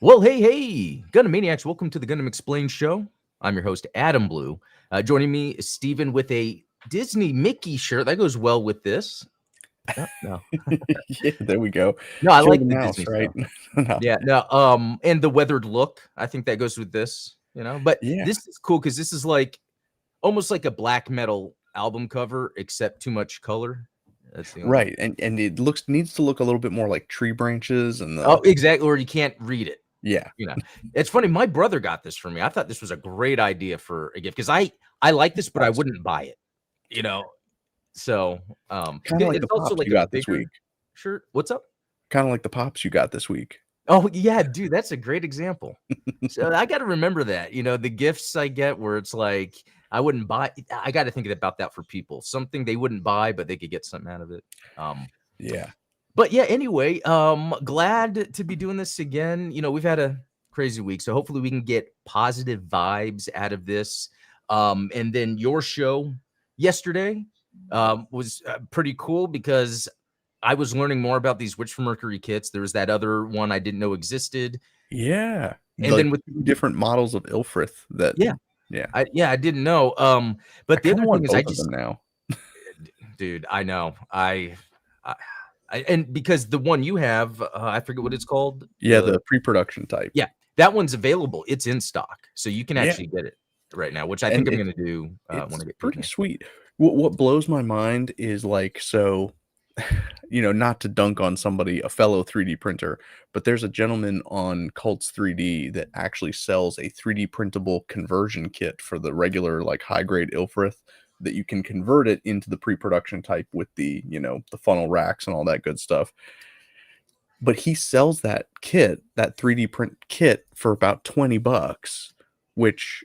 Well, hey, Gundam Maniacs, welcome to the Gundam Explained show. I'm your host, Adam Blue. Joining me is Steven with a Disney Mickey shirt. That goes well with this. No. Yeah, there we go. No, I Kill the like the mouse, Disney right? stuff. No. Yeah, no, and the weathered look. I think that goes with this, But Yeah, this is cool because this is like almost like a black metal album cover, except too much color. That's the only. right. And it needs to look a little bit more like tree branches and Oh, the exactly. Or you can't read it. yeah. You know, it's funny. My brother got this for me. I thought this was a great idea for a gift because I like this, but I Awesome. wouldn't buy it. You know, so Kind of like it's the also pops like you a got this bigger week. shirt. What's up? Kind of like the pops you got this week. Oh yeah, dude, that's a great example. So I got to remember that. The gifts I get where it's like I wouldn't buy. I got to think about that for people. Something they wouldn't buy, but they could get something out of it. Um, Yeah. But yeah, anyway, glad to be doing this again. We've had a crazy week, so hopefully we can get positive vibes out of this. And then your show yesterday was pretty cool because I was learning more about these Witch from Mercury kits. There was that other one I didn't know existed, Yeah. and Like then with two different models of Ilfrith that yeah, yeah. I didn't know. I But the kind other of thing want is, I both of just them now. dude, I know I and because the one you have, I forget what it's called. Yeah, the pre-production type. Yeah, that one's available. It's in stock, so you can Yeah. actually get it right now, which I think And I'm gonna do when it's I get paid pretty here. sweet. What blows my mind is like so not to dunk on somebody, a fellow 3D printer, but there's a gentleman on Cults 3D that actually sells a 3D printable conversion kit for the regular, like high grade Ilfrith that you can convert it into the pre-production type with the funnel racks and all that good stuff. But he sells that kit, that 3D print kit for about $20, which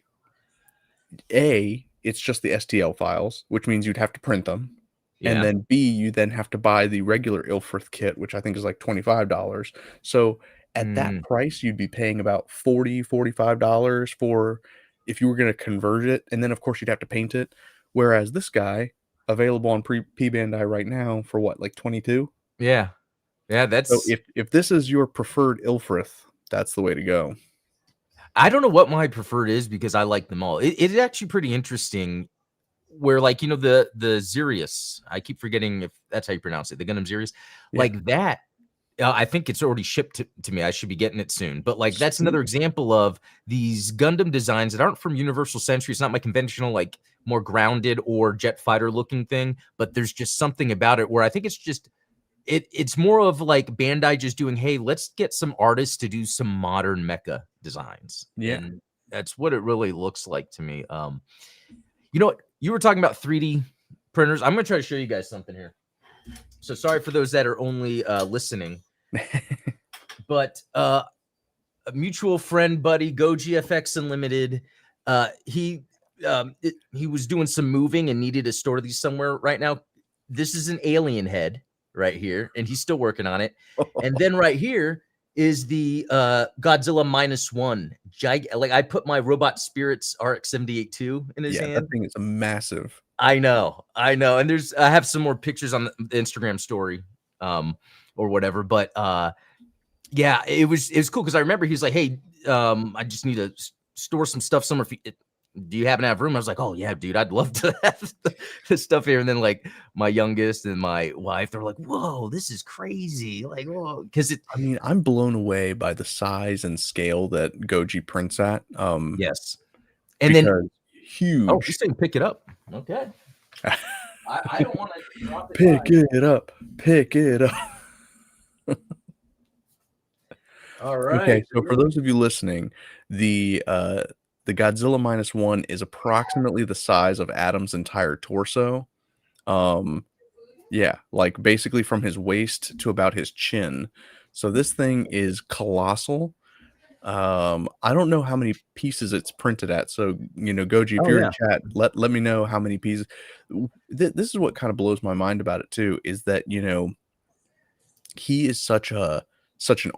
it's just the STL files, which means you'd have to print them. And Yeah. then B, you then have to buy the regular Ilfrith kit, which I think is like $25. So at that Mm, price, you'd be paying about $45 for if you were going to convert it. And then, of course, you'd have to paint it. Whereas this guy, available on P Bandai right now for what, like 22? yeah, yeah, So that's if this is your preferred Ilfrith, that's the way to go. I don't know what my preferred is because I like them all. It's actually pretty interesting where, like, the Xerius, I keep forgetting if that's how you pronounce it, the Gundam Xerius, Yeah. like that. I think it's already shipped to me. I should be getting it soon. But like that's Sweet. another example of these Gundam designs that aren't from Universal Century. It's not my conventional, like more grounded or jet fighter looking thing, but there's just something about it where I think it's just it's more of like Bandai just doing, hey, let's get some artists to do some modern mecha designs. Yeah. And that's what it really looks like to me. You know what? You were talking about 3D printers. I'm gonna try to show you guys something here. So sorry for those that are only listening. But a mutual friend, buddy, Go GFX Unlimited, he was doing some moving and needed to store these somewhere right now. This is an alien head right here, and he's still working on it. And then right here is the Godzilla -1. Like I put my Robot Spirits RX-78-2 in his Yeah, that hand. thing is massive. I know. And I have some more pictures on the Instagram story, or whatever. But yeah, it was cool because I remember he was like, "Hey, I just need to store some stuff somewhere. Do you happen to have room?" I was like, "Oh yeah, dude, I'd love to have this stuff here." And then like my youngest and my wife, they're like, "Whoa, this is crazy!" Like, whoa, because I mean, I'm blown away by the size and scale that Goji prints at. Yes, and then Because he's huge. saying pick it up. Okay, I don't want to drop it Pick by. it up. Pick it up. All right. Okay, so for those of you listening, the Godzilla -1 is approximately the size of Adam's entire torso. Um, yeah, like basically from his waist to about his chin. So this thing is colossal. I don't know how many pieces it's printed at. So, Goji, if Oh you're in yeah. chat, let me know how many pieces. This is what kind of blows my mind about it too, is that, he is such an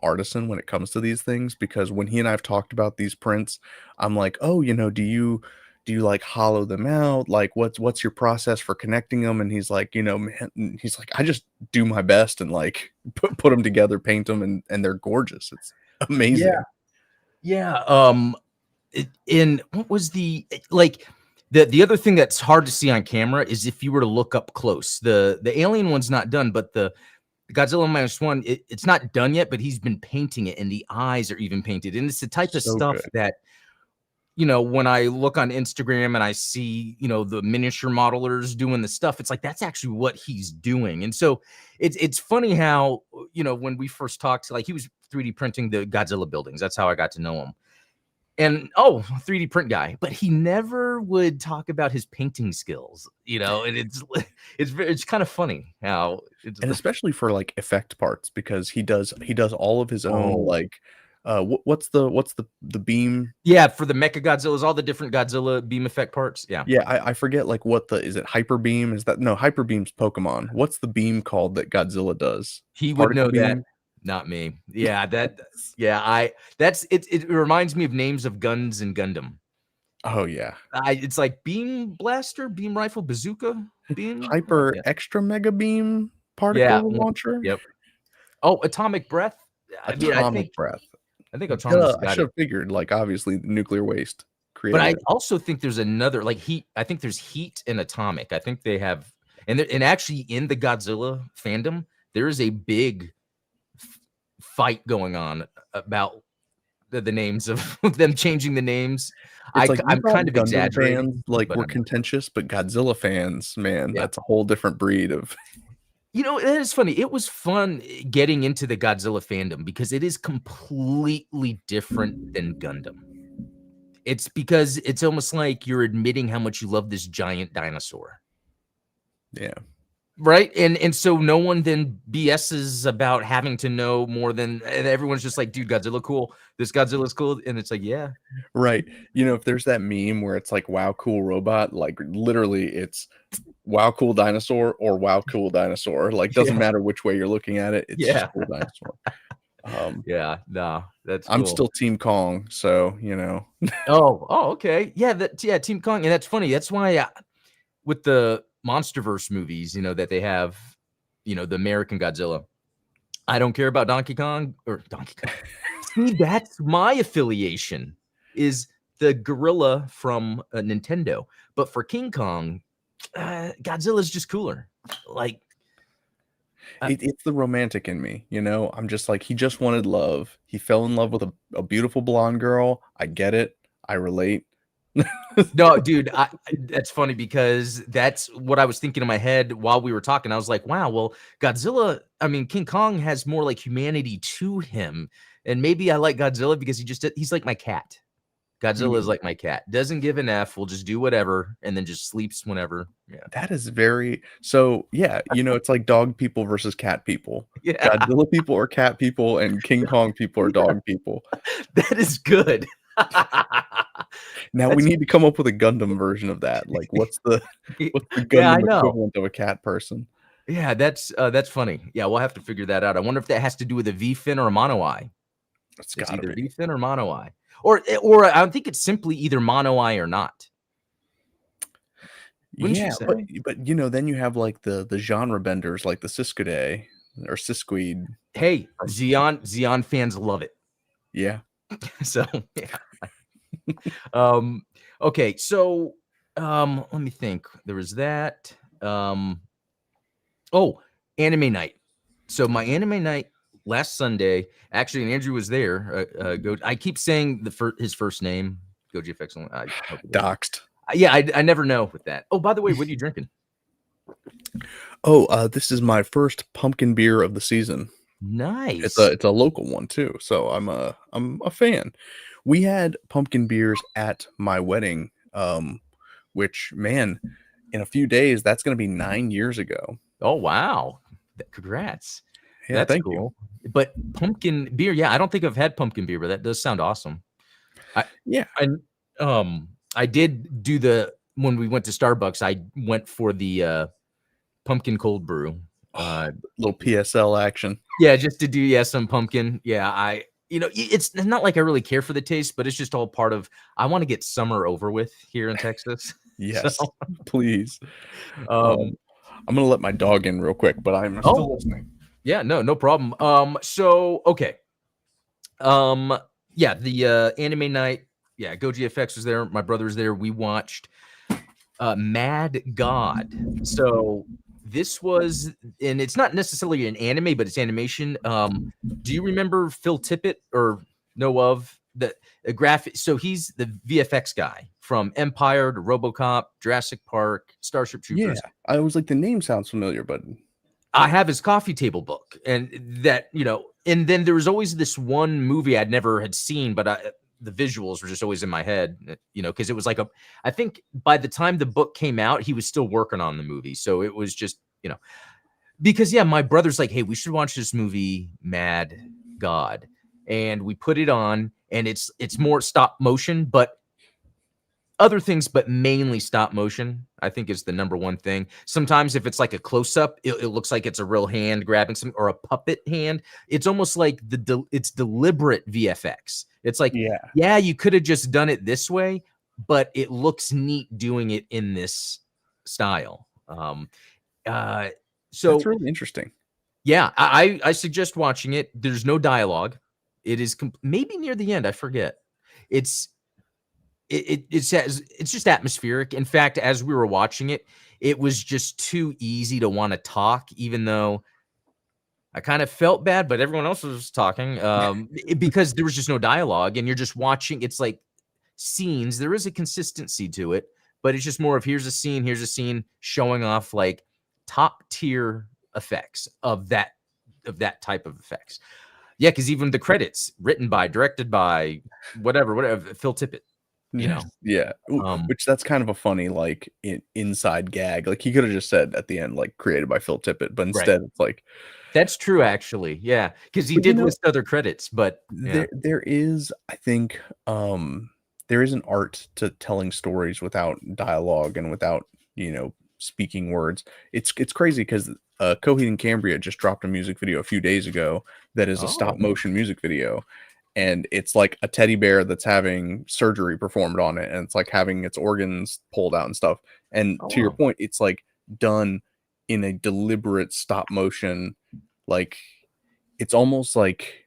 artisan when it comes to these things, because when he and I've talked about these prints, I'm like, "Oh, do you like hollow them out? Like what's your process for connecting them?" And he's like, man, and he's like, "I just do my best and like put them together, paint them, and they're gorgeous. It's Yeah. amazing." Yeah. In what was like the other thing that's hard to see on camera is if you were to look up close. The alien one's not done, but the Godzilla -1, it's not done yet, but he's been painting it, and the eyes are even painted. And it's the type of So stuff good. that, when I look on Instagram and I see, the miniature modelers doing the stuff, it's like that's actually what he's doing. And so it's funny how, when we first talked, like he was 3D printing the Godzilla buildings. That's how I got to know him. And 3D print guy, but he never would talk about his painting skills, and it's kind of funny how it's And especially for, like, effect parts because he does all of his own, oh like, what's the beam? yeah, for the Mecha Godzillas, all the different Godzilla beam effect parts. Yeah, Yeah, I forget, like, what the is it Hyper Beam? Is that no, Hyper Beam's Pokemon. What's the beam called that Godzilla does? he would Particle know that, beam? not me. Yeah, yeah, I that's it. It reminds me of names of guns in Gundam. Oh, yeah. It's like beam blaster, beam rifle, bazooka, beam. Hyper Yeah, Extra Mega Beam yeah, Particle Launcher? yep. Oh, atomic breath. I mean, Atomic Breath. I think Atomic Duh, I got should it. have figured, like, obviously, nuclear waste But created I it. also think there's another like heat. I think there's heat and atomic. I think they have, and actually in the Godzilla fandom, there is a big fight going on about the names of them changing the names. It's like, you I'm thought kind of Gundam exaggerating, fans, like, but were I'm not. contentious, but Godzilla fans, man, Yeah. that's a whole different breed of That is funny. It was fun getting into the Godzilla fandom because it is completely different than Gundam. It's because it's almost like you're admitting how much you love this giant dinosaur. yeah. Right? And so no one then BS's about having to know more than, and everyone's just like, "Dude, Godzilla cool. This Godzilla's cool." And it's like, "Yeah." Right. If there's that meme where it's like, "Wow, cool robot," like, literally, it's "Wow, cool dinosaur" or "Wow, cool dinosaur." Like, doesn't Yeah. matter which way you're looking at it, it's just Yeah. cool dinosaur. Um, Yeah. No, that's I'm cool. still Team Kong, so, Oh, okay. Yeah, Team Kong. And that's funny. That's why with the MonsterVerse movies, that they have, the American Godzilla. I don't care about Donkey Kong or Donkey Kong. See, that's my affiliation is the gorilla from Nintendo. But for King Kong, Godzilla's just cooler. Like, it's the romantic in me, I'm just like, he just wanted love. He fell in love with a beautiful blonde girl. I get it. I relate. no, dude, that's funny because that's what I was thinking in my head while we were talking. I was like, wow, well, King Kong has more like humanity to him. And maybe I like Godzilla because he's like my cat. Godzilla is Mhm. like my cat. Doesn't give an F. Will just do whatever and then just sleeps whenever. Yeah. That is very so, yeah, it's like dog people versus cat people. Yeah. Godzilla people are cat people, and King Kong people are Yeah. dog people. That is good. Now we That's need to come up with a Gundam version of that. Like, what's the what's the yeah, I Gundam know. equivalent of a cat person? Yeah, that's funny. Yeah, we'll have to figure that out. I wonder if that has to do with a V fin or a mono eye. It's It's gotta either be. V fin or mono eye. Or I think it's simply either mono eye or not. Wouldn't you Yeah, but say? then you have, like, the genre benders, like the Siskidae or Siskoid. Hey, Xeon fans love it. Yeah. So yeah. Um, okay, so let me think. There was that. Oh, anime night. So my anime night last Sunday, actually, and Andrew was there. I keep saying his first name, Goji FX. I hope it doesn't. Doxed. Yeah, I never know with that. Oh, by the way, what are you drinking? Oh, this is my first pumpkin beer of the season. It's a Nice. it's a local one too, so I'm a fan. We had pumpkin beers at my wedding, which, man, in a few days, that's gonna be 9 years ago. Oh, wow. Congrats. Yeah, That's thank you. cool. But pumpkin beer, yeah, I don't think I've had pumpkin beer, but that does sound awesome. I Yeah. I I did do when we went to Starbucks, I went for the pumpkin cold brew. Oh, little PSL action. Yeah, just to do some pumpkin. Yeah, it's not like I really care for the taste, but it's just all part of I want to get summer over with here in Texas. So, Yes, please. um, I'm gonna let my dog in real quick, but I'm oh, still listening. yeah, no problem. So okay. Um, Yeah, the anime night. Yeah, Goji FX was there. My brother was there. We watched Mad God. So this was, and it's not necessarily an anime, but it's animation. Do you remember Phil Tippett or know of the graphic? So he's the VFX guy from Empire to RoboCop, Jurassic Park, Starship Yeah, Troopers. I was like, the name sounds familiar, but I have his coffee table book, and that, and then there was always this one movie I'd never had seen, but the visuals were just always in my head, because it was like I think by the time the book came out, he was still working on the movie, so it was just, because yeah, my brother's like, hey, we should watch this movie, Mad God, and we put it on, and it's more stop motion, but other things, but mainly stop motion, I think is the number one thing. Sometimes if it's like a close up, it looks like it's a real hand grabbing some or a puppet hand. It's almost like it's deliberate VFX. It's like, yeah, yeah, you could have just done it this way, but it looks neat doing it in this style. Uh, that's so really interesting. yeah, I suggest watching it. There's no dialogue. It is maybe near the end. I forget. It's it says it's just atmospheric. In fact, as we were watching it, it was just too easy to want to talk, even though I kind of felt bad, but everyone else was talking because there was just no dialogue, and you're just watching. It's like scenes. There is a consistency to it, but it's just more of here's a scene, showing off like top tier effects of that type of effects. Yeah, because even the credits written by, directed by, whatever, Phil Tippett. You know, Yeah, ooh, um, which that's kind of a funny, like, inside gag, like, he coulda just said at the end, like, "Created by Phil Tippett," but right. instead it's like That's true, actually. Yeah, because he but, did list other credits, but yeah. there is, I think, there is an art to telling stories without dialogue and without, speaking words. It's crazy because Coheed and Cambria just dropped a music video a few days ago that is a stop Oh, motion music video, and it's like a teddy bear that's having surgery performed on it, and it's like having its organs pulled out and stuff. And oh, to your wow. point, it's like done in a deliberate stop motion, like it's almost like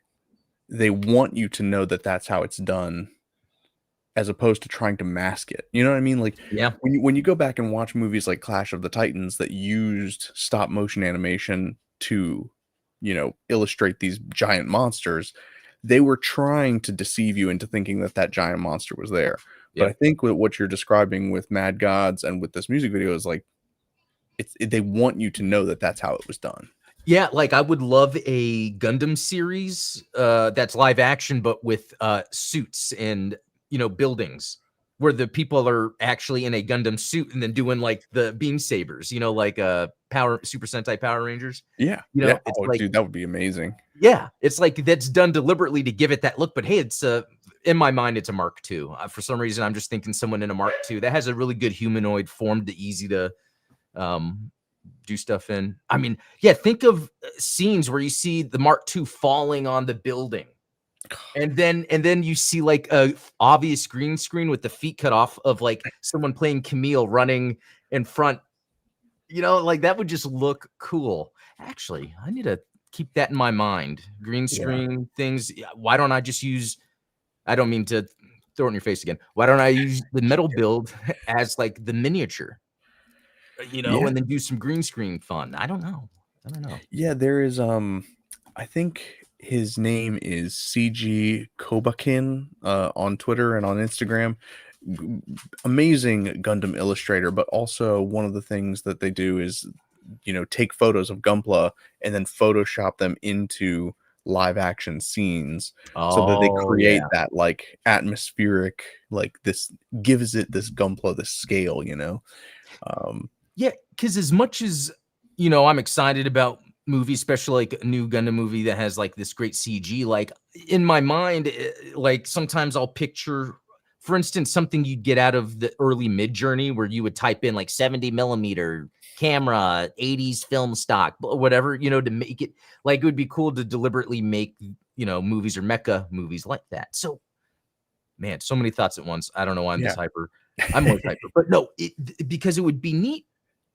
they want you to know that that's how it's done as opposed to trying to mask it. You know what I mean? Like Yeah, when you go back and watch movies like Clash of the Titans that used stop motion animation to, illustrate these giant monsters, they were trying to deceive you into thinking that that giant monster was there. But yeah. I think with what you're describing with Mad Gods and with this music video is like they want you to know that that's how it was done. Yeah, like, I would love a Gundam series, that's live action, but with, suits and, buildings, where the people are actually in a Gundam suit and then doing, like, the beam sabers, like, Power Super Sentai Power Rangers. Yeah. Yeah. It's Oh, like, dude, that would be amazing. yeah, it's like that's done deliberately to give it that look, but hey, it's in my mind, it's a Mark II. For some reason, I'm just thinking someone in a Mark II that has a really good humanoid form, the easy to um, do stuff in. I mean, yeah, think of scenes where you see the Mark II falling on the building, and then you see like a obvious green screen with the feet cut off of like someone playing Camille running in front. Like that would just look cool. Actually, I need to keep that in my mind. Green Yeah. screen things. Yeah, why don't I just use? I don't mean to throw it in your face again. Why don't I use the metal build as like the miniature? Yeah. And then do some green screen fun. I don't know. I don't know. Yeah, there is I think his name is CG Kobakin on Twitter and on Instagram. G- Amazing Gundam illustrator, but also one of the things that they do is take photos of Gunpla and then Photoshop them into live action scenes so that they Oh create yeah, that like atmospheric, like this gives it this Gunpla, this scale, um yeah. Because as much as I'm excited about movies, especially like a new Gundam movie that has like this great CG. Like in my mind, like sometimes I'll picture, for instance, something you'd get out of the early Mid Journey, where you would type in like 70 mm camera, 80s film stock, whatever, to make it like it would be cool to deliberately make movies or mecha movies like that. So man, so many thoughts at once. I don't know why I'm this yeah. hyper. I'm always hyper, but no, because it would be neat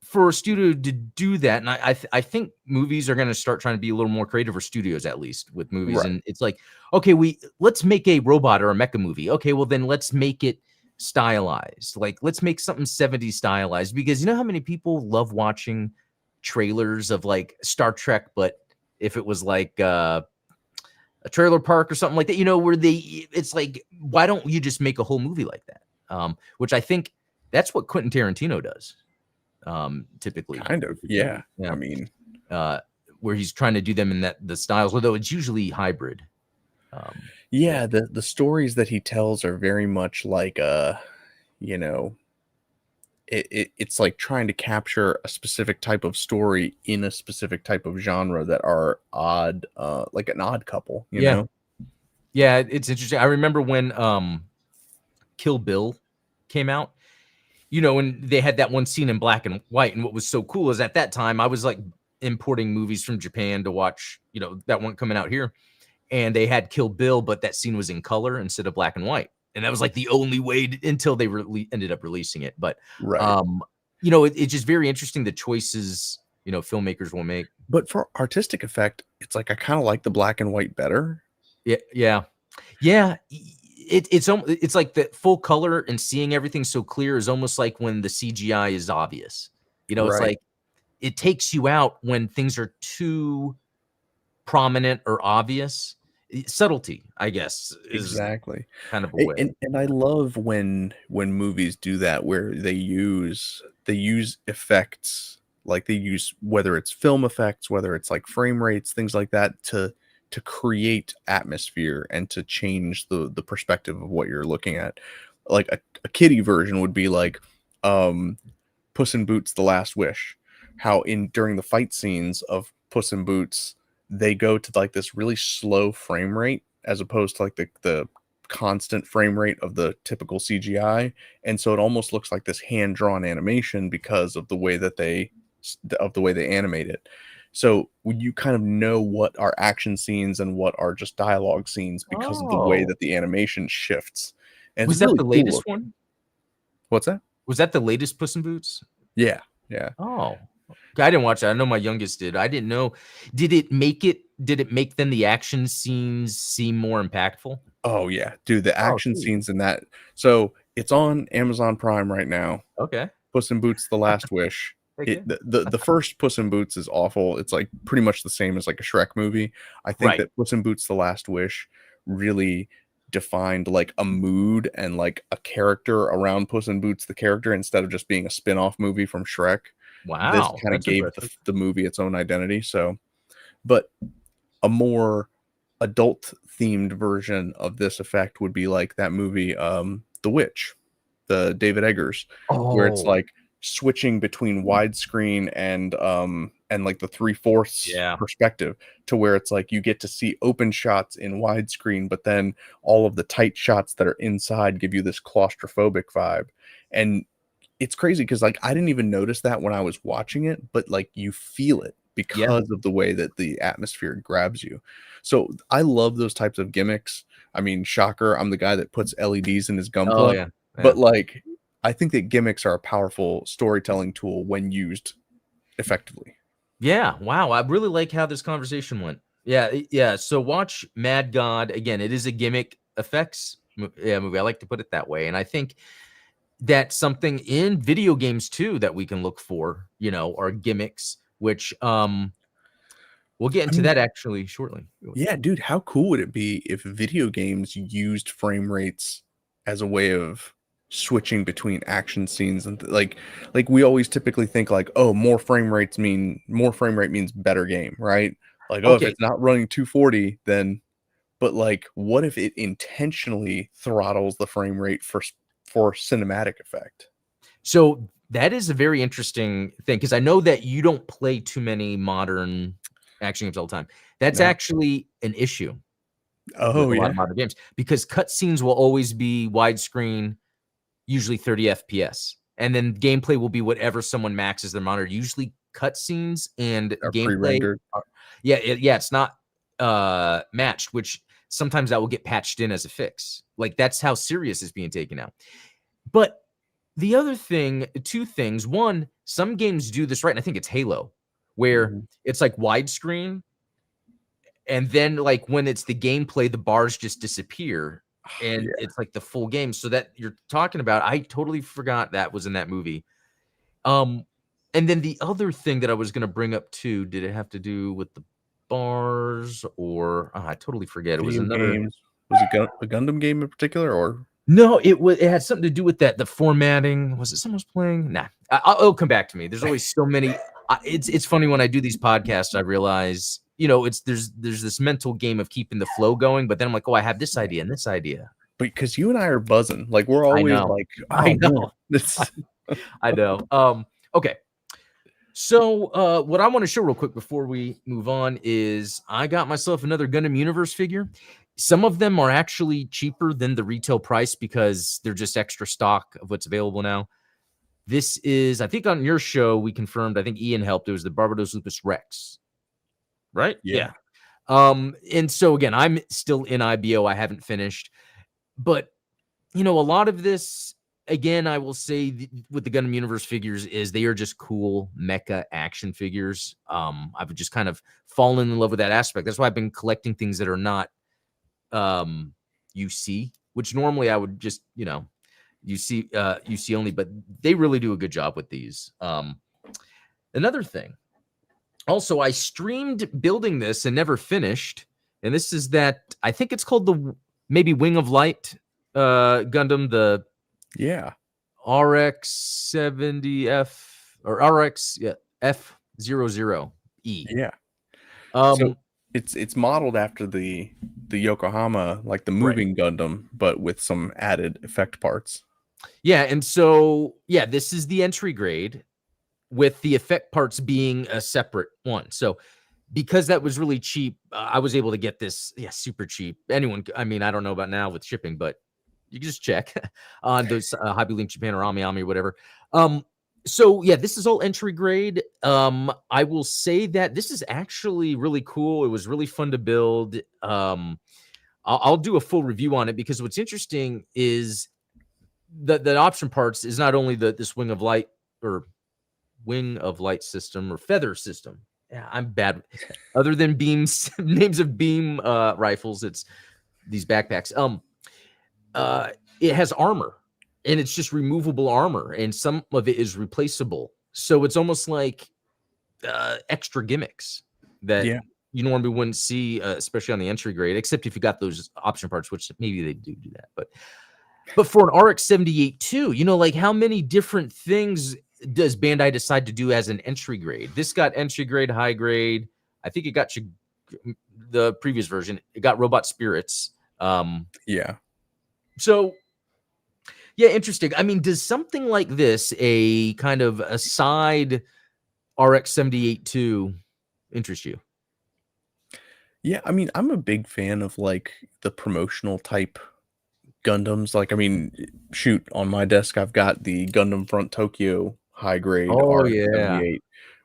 for a studio to do that, and I think movies are going to start trying to be a little more creative, or studios at least with movies. Right. And it's like, okay, let's make a robot or a mecha movie. Okay, well then let's make it stylized. Like let's make something 70s stylized, because you know how many people love watching trailers of like Star Trek, but if it was like a trailer park or something like that, where it's like, why don't you just make a whole movie like that? Which I think that's what Quentin Tarantino does. Typically Kind of. with Yeah. movies. Yeah. I mean, uh where he's trying to do them in the styles, although it's usually hybrid. Yeah. yeah, the stories that he tells are very much like you know, it's like trying to capture a specific type of story in a specific type of genre that are odd, like an odd couple, you Yeah, know? yeah, it's interesting. I remember when Kill Bill came out, and they had that one scene in black and white, and what was so cool is at that time I was like importing movies from Japan to watch, that weren't coming out here, and they had Kill Bill, but that scene was in color instead of black and white. And that was like the only way until they ended up releasing it. But, Right. it's just very interesting the choices, filmmakers will make. But for artistic effect, it's like I kind of like the black and white better. Yeah. Yeah. Yeah. It's like the full color and seeing everything so clear is almost like when the CGI is obvious. It's Right. like it takes you out when things are too prominent or obvious. Subtlety, I guess, is Exactly. kind of a way. And I love when movies do that where they use effects, like they use, whether it's film effects, whether it's like frame rates, things like that, to create atmosphere and to change the perspective of what you're looking at. Like a kiddie version would be like um Puss in Boots: The Last Wish. How in during the fight scenes of Puss in Boots, they go to like this really slow frame rate as opposed to like the constant frame rate of the typical CGI, and so it almost looks like this hand drawn animation because of the way that they animate it. So when you kind of know what are action scenes and what are just dialogue scenes because of the way Oh, that the animation shifts, and it's was that really the cool latest looking. one? What's that? Was that the latest Puss in Boots? Yeah, yeah. Oh, okay, I didn't watch it. I know my youngest did. I didn't know. Did it make then the action scenes seem more impactful? Oh yeah, dude, the Oh, action sweet. scenes in that. So it's on Amazon Prime right now. Okay. Puss in Boots: The Last Wish. Heck yeah. The first Puss in Boots is awful. It's like pretty much the same as like a Shrek movie. I think Right. that Puss in Boots: The Last Wish really defined like a mood and like a character around Puss in Boots the character, instead of just being a spin-off movie from Shrek. This Wow, kind of that's gave impressive. the movie its own identity. So, but a more adult themed version of this effect would be like that movie The Witch, the David Eggers, where it's Oh, like switching between widescreen and like the three-fourths yeah. perspective, to where it's like you get to see open shots in widescreen, but then all of the tight shots that are inside give you this claustrophobic vibe. And it's crazy because like I didn't even notice that when I was watching it, but like you feel it Yeah. because of the way that the atmosphere grabs you. So I love those types of gimmicks. I mean, shocker, I'm the guy that puts LEDs in his Oh, gunpla, yeah. Yeah. but like I think that gimmicks are a powerful storytelling tool when used effectively. Yeah, wow, I really like how this conversation went. Yeah, yeah, so watch Mad God. Again, it is a gimmick effects movie. I like to put it that way, and I think that's something in video games too that we can look for, are gimmicks, which, we'll get I into mean, that actually shortly. yeah, dude, how cool would it be if video games used frame rates as a way of switching between action scenes and like we always typically think like, oh, more frame rate means better game, right? Like, oh, if Okay, it's not running 240, then but like what if it intentionally throttles the frame rate for cinematic effect? so that is a very interesting thing, because I know that you don't play too many modern action games all the time. That's No. actually an issue with Oh a lot of yeah. modern games, because cutscenes will always be widescreen, usually 30 FPS. And then gameplay will be whatever someone maxes their monitor. Usually cutscenes and Are gameplay pre-rendered. are, yeah, it's not matched, which sometimes that will get patched in as a fix. Like that's how serious is being taken out. But the other thing, two things. One, some games do this right, and I think it's Halo, where Mhm. it's like widescreen, and then like when it's the gameplay, the bars just disappear, and Yeah. it's like the full game. So that you're talking about, I totally forgot that was in that movie. Um, and then the other thing that I was gonna bring up too, did it have to do with the bars or I totally forget. It was Video another. games. Was it a Gundam game in particular, or No, it had something to do with that, the formatting. Was it someone was playing? Nah, it'll come back to me. There's always so many. It's funny when I do these podcasts, I realize, it's there's this mental game of keeping the flow going, but then I'm like, oh, I have this idea and this idea. because you and I are buzzing. Like we're I always know, like, I oh man, know, this. I know. Okay. So, what I want to show real quick before we move on is I got myself another Gundam Universe figure. Some of them are actually cheaper than the retail price because they're just extra stock of what's available now. This is, I think on your show, we confirmed, I think Ian helped. It was the Barbados Lupus Rex, right? Yeah. Yeah. And so again, I'm still in IBO. I haven't finished, but a lot of this, again, I will say with the Gundam Universe figures is they are just cool mecha action figures. I've just kind of fallen in love with that aspect. That's why I've been collecting things that are not UC, which normally I would just, UC only, but they really do a good job with these. Another thing, also, I streamed building this and never finished. And this is that, I think it's called the maybe Wing of Light Gundam, the Yeah. RX-70F or RX, yeah, F00E. Yeah. So Um, it's modeled after the Yokohama, like the right. moving Gundam, but with some added effect parts. Yeah, and so yeah, this is the entry grade with the effect parts being a separate one. So because that was really cheap, I was able to get this, yeah, super cheap. I mean, I don't know about now with shipping, but you can just check on those Hobby Link Japan or Ami or whatever. So yeah, this is all entry grade. I will say that this is actually really cool. It was really fun to build. I'll do a full review on it because what's interesting is the option parts is not only this wing of light or wing of light system or feather system. Yeah, I'm bad. Other than beams, names of beam rifles, it's these backpacks. It has armor, and it's just removable armor, and some of it is replaceable. So it's almost like extra gimmicks that Yeah. you normally wouldn't see, especially on the entry grade, except if you got those option parts, which maybe they do that. But for an RX-78 too, like how many different things does Bandai decide to do as an entry grade? This got entry grade, high grade. I think it got the previous version. It got robot spirits. Yeah. So yeah, interesting. I mean, does something like this, a kind of a side RX-78 2, interest you? Yeah, I mean, I'm a big fan of like the promotional type Gundams. Like, I mean, shoot, on my desk I've got the Gundam Front Tokyo high grade Oh yeah, RX-78, yeah.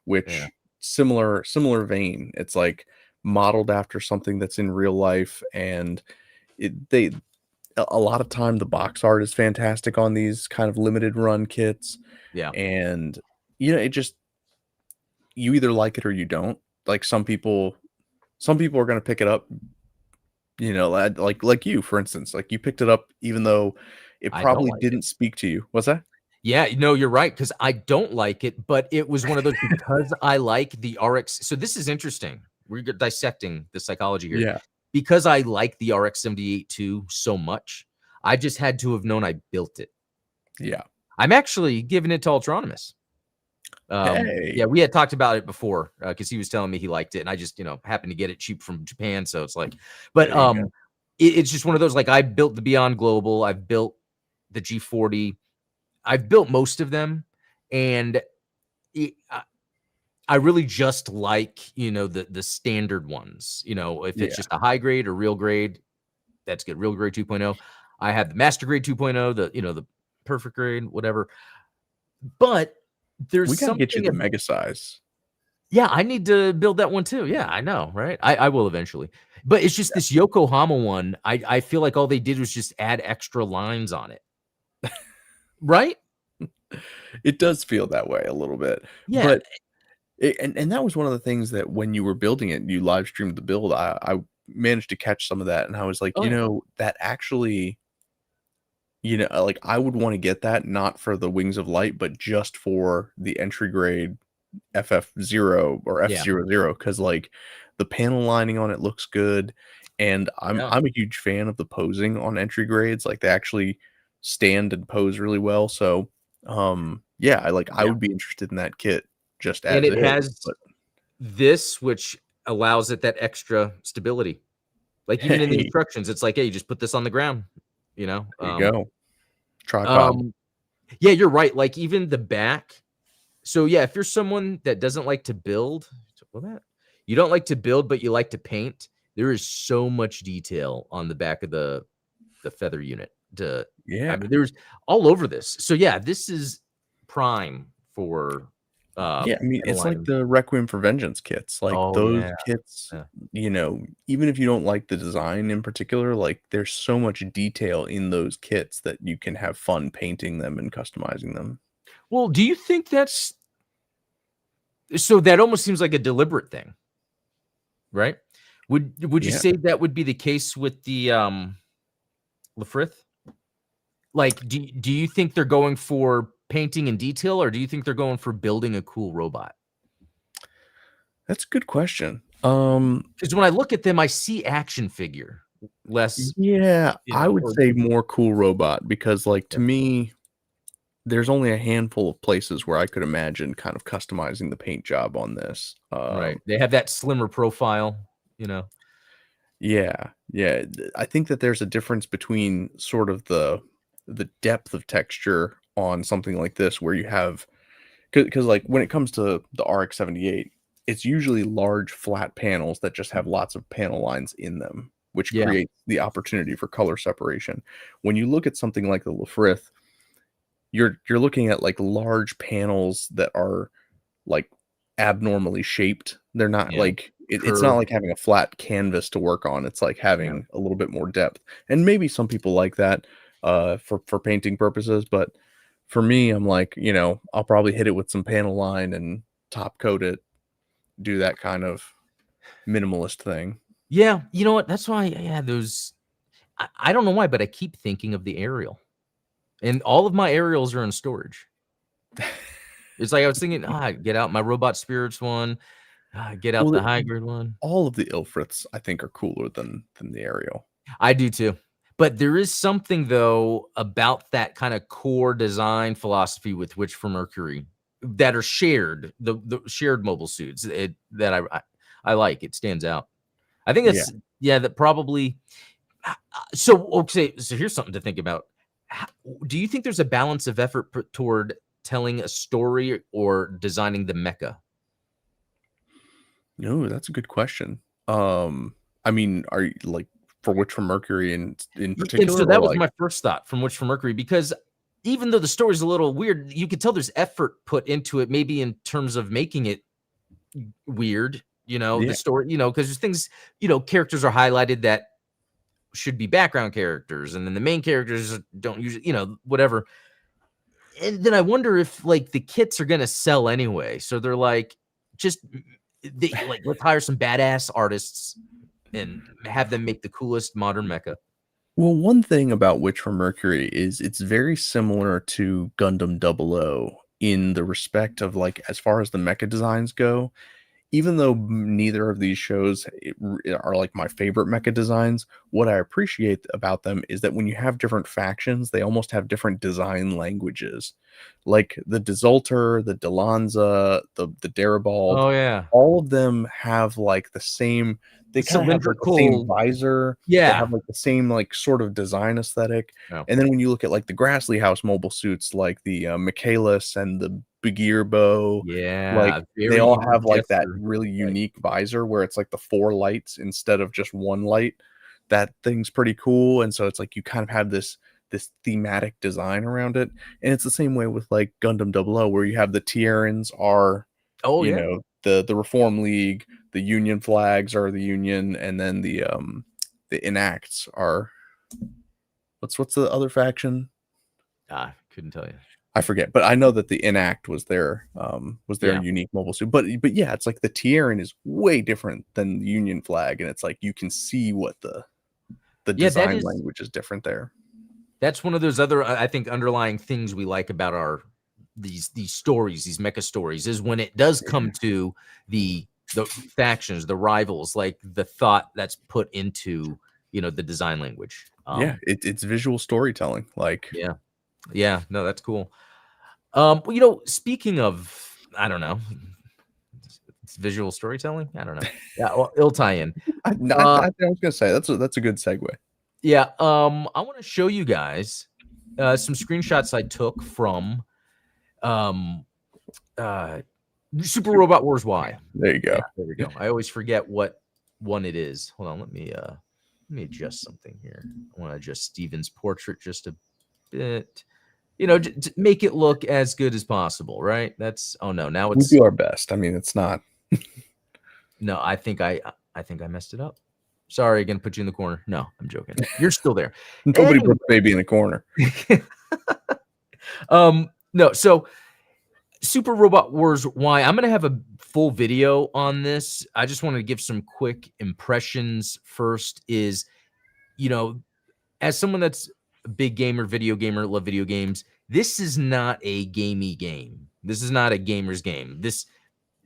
which similar vein. It's like modeled after something that's in real life, and they a lot of time the box art is fantastic on these kind of limited run kits, Yeah, and it just you either like it or you don't. Like some people are going to pick it up, like you, for instance, like you picked it up even though it I don't probably like it. didn't speak to you. What's that? Yeah, no, you're right, because I don't like it, but it was one of those because I like the RX. So this is interesting. We're dissecting the psychology here. Yeah. Because I like the RX-78 too so much, I just had to have known I built it. Yeah. I'm actually giving it to Ultronymous. Yeah, Hey, we had talked about it before because he was telling me he liked it, and I just happened to get it cheap from Japan, so it's like, but there you go. it's just one of those, like, I built the Beyond Global, I've built the G40, I've built most of them, and I really just like the standard ones. If it's Yeah. just a high grade or real grade, that's good. Real grade 2.0. I have the master grade 2.0, the perfect grade, whatever. But there's We got to get you something. the mega size. Yeah, I need to build that one too. Yeah, I know, right? I will eventually. But it's just this Yokohama one. I feel like all they did was just add extra lines on it. Right? It does feel that way a little bit, Yeah, but and that was one of the things that when you were building it, you live streamed the build. I managed to catch some of that, and I was like, oh yeah, that actually, like I would want to get that not for the Wings of Light, but just for the entry grade FF0 or yeah, F00 because like the panel lining on it looks good, and I'm yeah, I'm a huge fan of the posing on entry grades. Like they actually stand and pose really well. So yeah, I yeah. would be interested in that kit just And as it it is. has But this, which allows it that extra stability. Like even in the hey, instructions, it's like, hey, just put this on the ground. You know. there you go. Tripod. Um, yeah, you're right. Like even the back. So yeah, if you're someone that doesn't like to build, well, that you don't like to build, but you like to paint, there is so much detail on the back of the feather unit. I Yeah. mean, there's all over this. So yeah, this is prime for Yeah, I mean, it's like analyzing. the Requiem for Vengeance kits. Like Oh those yeah, kits, yeah. even if you don't like the design in particular, like there's so much detail in those kits that you can have fun painting them and customizing them. Well, do you think that's so? That almost seems like a deliberate thing, right? Would you Yeah, say that would be the case with the Lafrith? Like, do you think they're going for painting and detail, or do you think they're going for building a cool robot? that's a good question. Because when I look at them, I see action figure less, Yeah, I would or say more cool robot because like yeah, to me, there's only a handful of places where I could imagine kind of customizing the paint job on this. right. They have that slimmer profile, you know. Yeah, yeah. I think that there's a difference between sort of the depth of texture on something like this, where you have because like when it comes to the RX-78, it's usually large flat panels that just have lots of panel lines in them, which Yeah, creates the opportunity for color separation. When you look at something like the Lafrith, you're looking at like large panels that are like abnormally shaped. They're not yeah, like it's not curve, like having a flat canvas to work on. It's like yeah. having a little bit more depth. And maybe some people like that for painting purposes, but for me, I'm like, I'll probably hit it with some panel line and top coat it, do that kind of minimalist thing. Yeah, you know what? That's why, yeah, those I don't know why, but I keep thinking of the aerial, and all of my aerials are in storage. It's like I was thinking, get out my Robot Spirits one, get out Well, the high grade one. all of the Ilfriths I think are cooler than the Ariel. I do too. But there is something though about that kind of core design philosophy with Witch for Mercury that are shared, the shared mobile suits that I like. It stands out. I think Yeah. that's yeah, that probably so okay, so here's something to think about. Ho Do you think there's a balance of effort put toward telling a story or designing the mecha? No, that's a good question. I mean, are you like for Witch from Mercury in And so particular, or that was like my first thought from Witch from Mercury, because even though the story's a little weird, you could tell there's effort put into it, maybe in terms of making it weird, the yeah, story, because there's things, characters are highlighted that should be background characters, and then the main characters don't usually, whatever. And then I wonder if like the kits are gonna sell anyway. So they're like, just they like let's hire some badass artists and have them make the coolest modern mecha. well, one thing about Witch from Mercury is it's very similar to Gundam 00 in the respect of like as far as the mecha designs go. Even though neither of these shows are like my favorite mecha designs, what I appreciate about them is that when you have different factions, they almost have different design languages. Like the Desulter, the Delanza, the Darabald, Oh yeah. all of them have like the same, they The kind of have like the same cylindrical, visor. They yeah. have like the same like sort of design aesthetic. Oh. And then when you look at like the Grassley House mobile suits, like the Michaelis and the Bagheer bow, like Yeah, they very all unique have like that gesture. really Right. unique visor where it's like the 4 lights instead of just 1 light. That thing's pretty cool, and so it's like you kind of have this thematic design around it, and it's the same way with, like, Gundam 00 where you have the Tierans are, Oh, yeah. the Reform League, the Union flags are the Union, and then the Enacts are what's the other faction? Couldn't tell you. I forget, but I know that the Enact was their Yeah. unique mobile suit. But yeah, it's like the Tieran is way different than the Union flag, and it's like you can see what the Yeah, design language is different there. that's one of those other, I think, underlying things we like about our these stories, these mecha stories, is when it does come to the factions, the rivals, like the thought that's put into the design language. Yeah, it's visual storytelling. Like, Yeah, yeah, no, that's cool. Well, speaking of, I don't know, it's visual storytelling. I don't know. Yeah, well, it'll tie in. I was gonna say that's a good segue. Yeah, I want to show you guys some screenshots I took from um uh Super Robot Wars Y. There you Yeah, go. there we go. I always forget what one it is. Hold on, let me adjust something here. I want to adjust Steven's portrait just a bit. To make it look as good as possible, right? That's oh no, now We it's do our best. I mean, it's not. no, I think I messed it up. Sorry, again, put you in the corner. No, I'm joking. You're still there. Nobody Anyway, put the baby in the corner. no, so Super Robot Wars Y. I'm gonna have a full video on this. I just wanted to give some quick impressions first. Is you know, as someone that's a big gamer, video gamer, love video games, this is not a gamey game. This is not a gamer's game.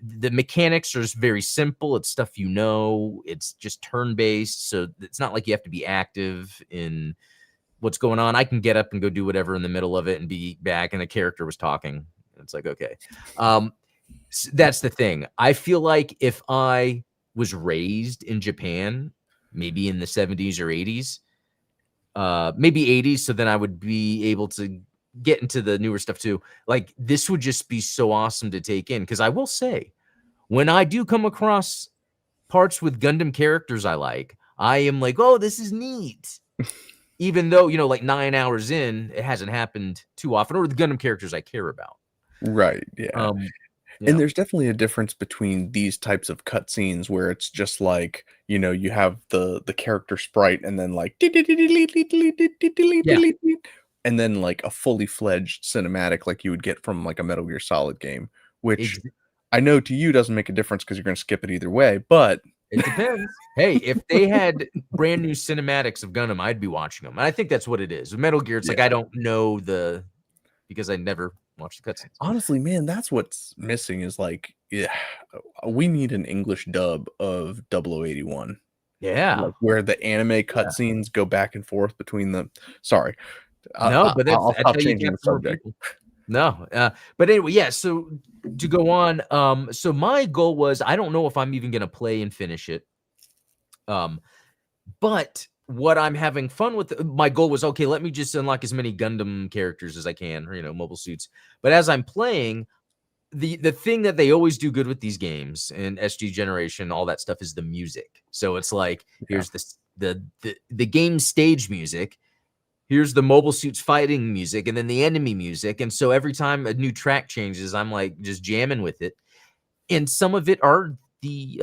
The mechanics are just very simple. It's stuff It's just turn-based, so it's not like you have to be active in what's going on. I can get up and go do whatever in the middle of it and be back, and the character was talking. It's like, okay. That's the thing. I feel like if I was raised in Japan, maybe in the 70s or 80s, maybe 80s, so then I would be able to get into the newer stuff too. Like, this would just be so awesome to take in, because I will say, when I do come across parts with Gundam characters I am like, oh, this is neat. Even though, like 9 hours in, it hasn't happened too often, or the Gundam characters I care about. Right. Yeah. Um, And yeah. there's definitely a difference between these types of cutscenes where it's just like, you have the character sprite and then like Yeah. and then like a fully fledged cinematic like you would get from like a Metal Gear Solid game, which Ex I know to you doesn't make a difference because you're going to skip it either way, but It depends. Hey, if they had brand new cinematics of Gundam, I'd be watching them. And I think that's what it is. With Metal Gear, it's like I yeah. don't know because I never watched the cutscenes. Honestly, man, that's what's missing is like, yeah, we need an English dub of 0081. Yeah. Like, where the anime Yeah. cutscenes go back and forth between the sorry, No, but I'll that's stop how you changing the capture more subject. people. No, but anyway, yeah. So to go on, so my goal was I don't know if I'm even gonna play and finish it. But what I'm having fun with, my goal was okay. Let me just unlock as many Gundam characters as I can, or mobile suits. But as I'm playing, the thing that they always do good with these games and SG Generation, all that stuff is the music. So it's like Yeah. here's the game stage music, here's the mobile suits fighting music, and then the enemy music. And so every time a new track changes, I'm like just jamming with it. And some of it are the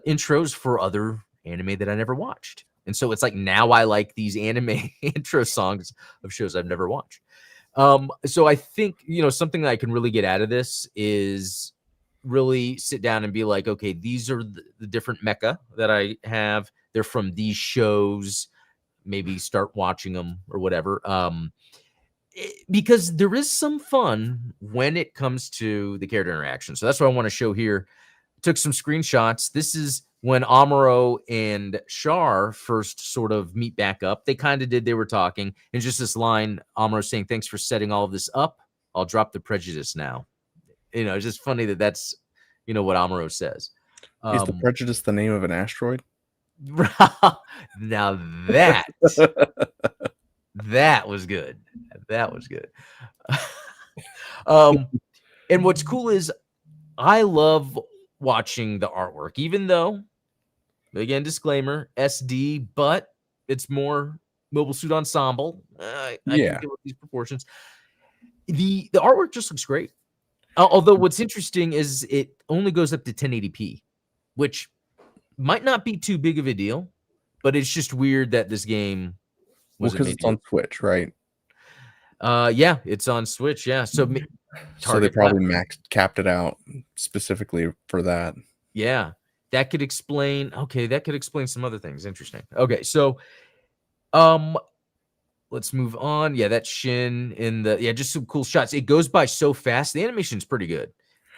intros for other anime that I never watched. And so it's like now I like these anime intro songs of shows I've never watched. So I think, something that I can really get out of this is really sit down and be like, okay, these are the different mecha that I have. They're from these shows. Maybe start watching them or whatever. Because there is some fun when it comes to the character interaction. So that's what I want to show here. Took some screenshots. This is when Amuro and Char first sort of meet back up. They kind of did. They were talking. And just this line, Amuro saying, thanks for setting all of this up. I'll drop the prejudice now. It's just funny that's, what Amuro says. Is the prejudice the name of an asteroid? Now that was good. That was good. And what's cool is I love watching the artwork, even though, again, disclaimer, SD, but it's more Mobile Suit Ensemble. I can Yeah. deal with these proportions. The artwork just looks great. Although what's interesting is it only goes up to 1080p, which might not be too big of a deal, but it's just weird that this game Well, wasn't because made it's on Switch, right? Yeah, it's on Switch. Yeah, so So they target probably platform. capped it out specifically for that. Yeah, that could explain. Okay, that could explain some other things. Interesting. Okay, so um, let's move on. Yeah, that Shin in the just some cool shots. It goes by so fast. The animation's pretty good.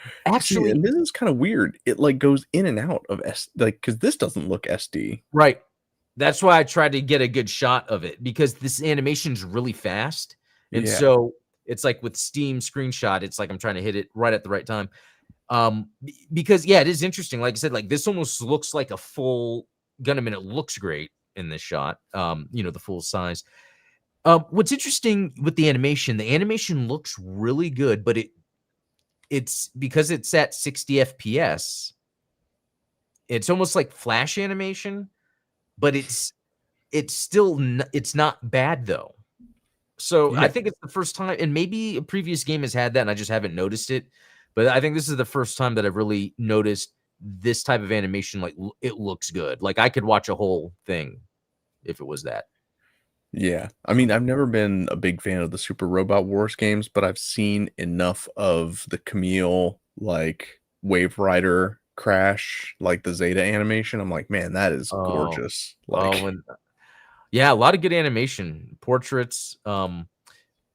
See, Actually, and this is kind of weird. It like goes in and out of like because this doesn't look SD. right. That's why I tried to get a good shot of it because this animation's really fast. And Yeah, so it's like with Steam screenshot, it's like I'm trying to hit it right at the right time. Because yeah, it is interesting. Like I said, like this almost looks like a full Gundam, and it looks great in this shot. The full size. What's interesting with the animation looks really good, but it's because it's at 60 FPS. It's almost like flash animation, but it's still it's not bad though. So I yeah, think it's the first time, and maybe a previous game has had that, and I just haven't noticed it. But I think this is the first time that I've really noticed this type of animation. Like it looks good. Like I could watch a whole thing if it was that. yeah. I mean, I've never been a big fan of the Super Robot Wars games, but I've seen enough of the Camille like Wave Rider crash, like the Zeta animation. I'm like, man, that is Oh, gorgeous. oh, Like, and yeah, a lot of good animation, portraits.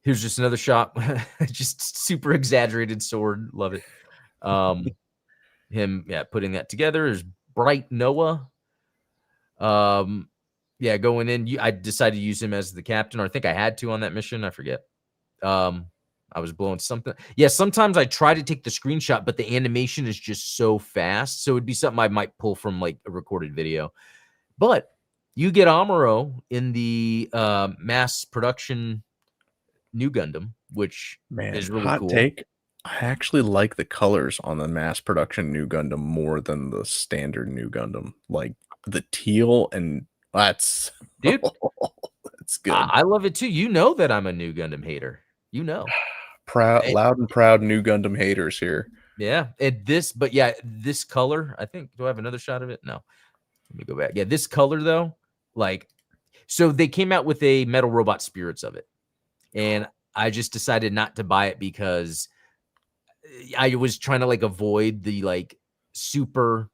Here's just another shot, just super exaggerated sword. Love it. Um, him, yeah, putting that together is Bright Noah. Um, yeah, going in, I decided to use him as the captain, or I think I had to on that mission. I forget. Um, I was blowing something. Yeah, sometimes I try to take the screenshot, but the animation is just so fast. So it'd be something I might pull from like a recorded video. But you get Amuro in the mass production new Gundam, which man, is really hot cool. take. I actually like the colors on the mass production new Gundam more than the standard new Gundam. Like the teal and that's Dude, that's good. I love it too. You know that I'm a new Gundam hater. You know. Proud, Eh, loud and proud new Gundam haters here. yeah. But yeah, this color, I think, do I have another shot of it? No. Let me go back. Yeah, this color though, like, so they came out with a Metal Robot Spirits of it. And I just decided not to buy it because I was trying to like avoid the like super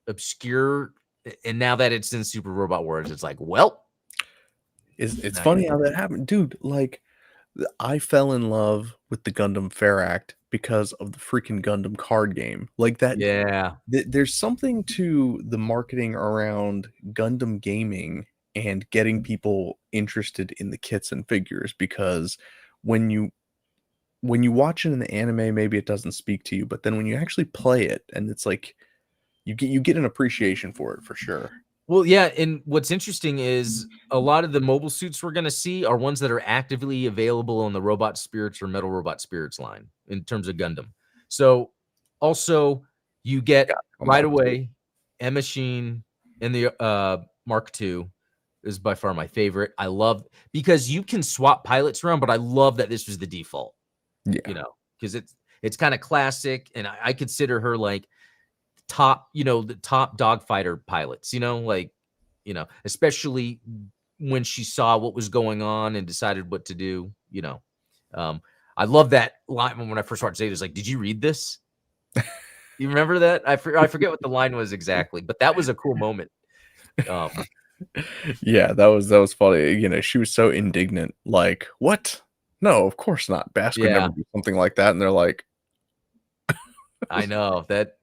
obscure. And now that it's in Super Robot Wars, it's like, well, It's not funny gonna how do that happened, dude. Like I fell in love with the Gundam Fair Act because of the freaking Gundam card game. Like that, Yeah. there's something to the marketing around Gundam gaming and getting people interested in the kits and figures because when you watch it in the anime, maybe it doesn't speak to you, but then when you actually play it, and it's like you get an appreciation for it for sure. Well, yeah, and what's interesting is a lot of the mobile suits we're gonna see are ones that are actively available on the Robot Spirits or Metal Robot Spirits line in terms of Gundam. So also you get Yeah, a right Mark II. away M-Machine in the Mark II is by far my favorite. I love because you can swap pilots around, but I love that this was the default, Yeah, because it's kind of classic, and I consider her like top, the top dogfighter pilots, like, especially when she saw what was going on and decided what to do. Um, I love that line when I first watched Zeta. It's like, did you read this? You remember that? I forget what the line was exactly, but that was a cool moment. Um, yeah, that was funny. She was so indignant. Like, what? No, of course not. Bask would never yeah, do something like that. And they're like, I know that.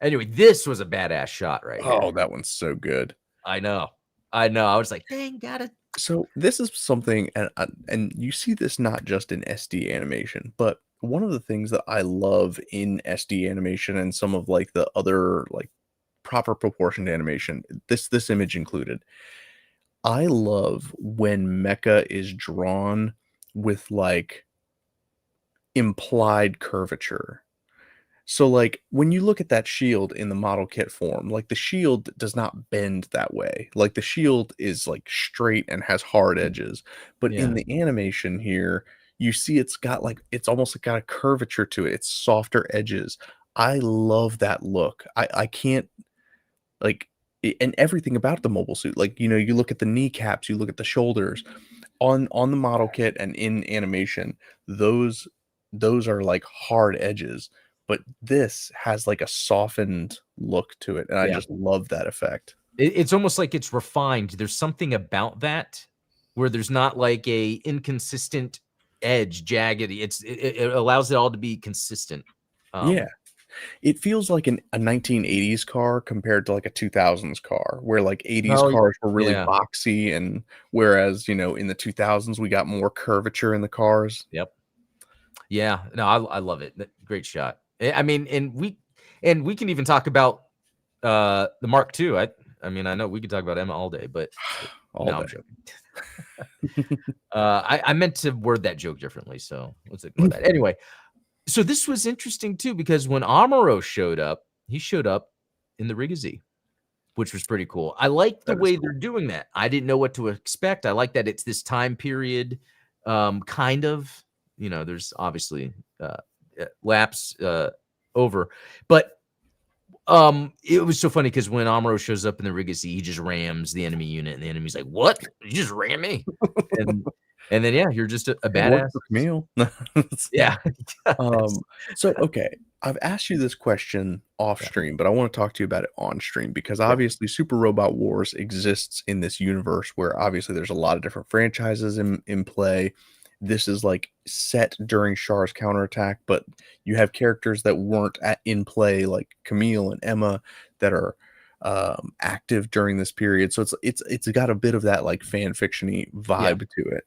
Anyway, this was a badass shot right here. oh, that one's so good. I know. I know. I was like, dang, got it. So this is something, and you see this not just in SD animation, but one of the things that I love in SD animation and some of like the other like proper proportioned animation, this image included. I love when mecha is drawn with like implied curvature. So, like, when you look at that shield in the model kit form, like, the shield does not bend that way. Like, the shield is, like, straight and has hard edges. But in Yeah. the animation here, you see it's got, like it's almost like got a curvature to it. It's softer edges. I love that look. I can't, like and everything about the mobile suit. Like, you look at the kneecaps, you look at the shoulders. on the model kit and in animation, those those are like hard edges, but this has like a softened look to it, and I Yeah. just love that effect. It's almost like it's refined. There's something about that where there's not like a inconsistent edge, jagged. It allows it all to be consistent. Yeah. Um, It feels like a 1980s car compared to like a 2000s car, where like 80s oh cars were really yeah, boxy, and whereas, in the 2000s we got more curvature in the cars. yep, yeah. No, I love it. Great shot. I mean, and we can even talk about the Mark II. I mean, I know we could talk about Emma all day, but All no, I'm day. joking. I meant to word that joke differently, so let's ignore that. Anyway, so this was interesting too because when Amuro showed up, he showed up in the Rigazee, which was pretty cool. I like the That is way cool. they're doing that. I didn't know what to expect. I like that it's this time period, kind of. There's obviously lapse over, but it was so funny because when Amuro shows up in the Rigazee, he just rams the enemy unit, and the enemy's like, "What? You just ram me?" And and then yeah, you're just a It worked badass. for Camille. Yeah. Um, so okay, I've asked you this question off Yeah. stream, but I want to talk to you about it on stream because Yeah. obviously Super Robot Wars exists in this universe where obviously there's a lot of different franchises in play. This is like set during Char's counterattack, but you have characters that weren't in play, like Camille and Emma, that are active during this period. So it's got a bit of that like fan fictiony Yeah. vibe to it,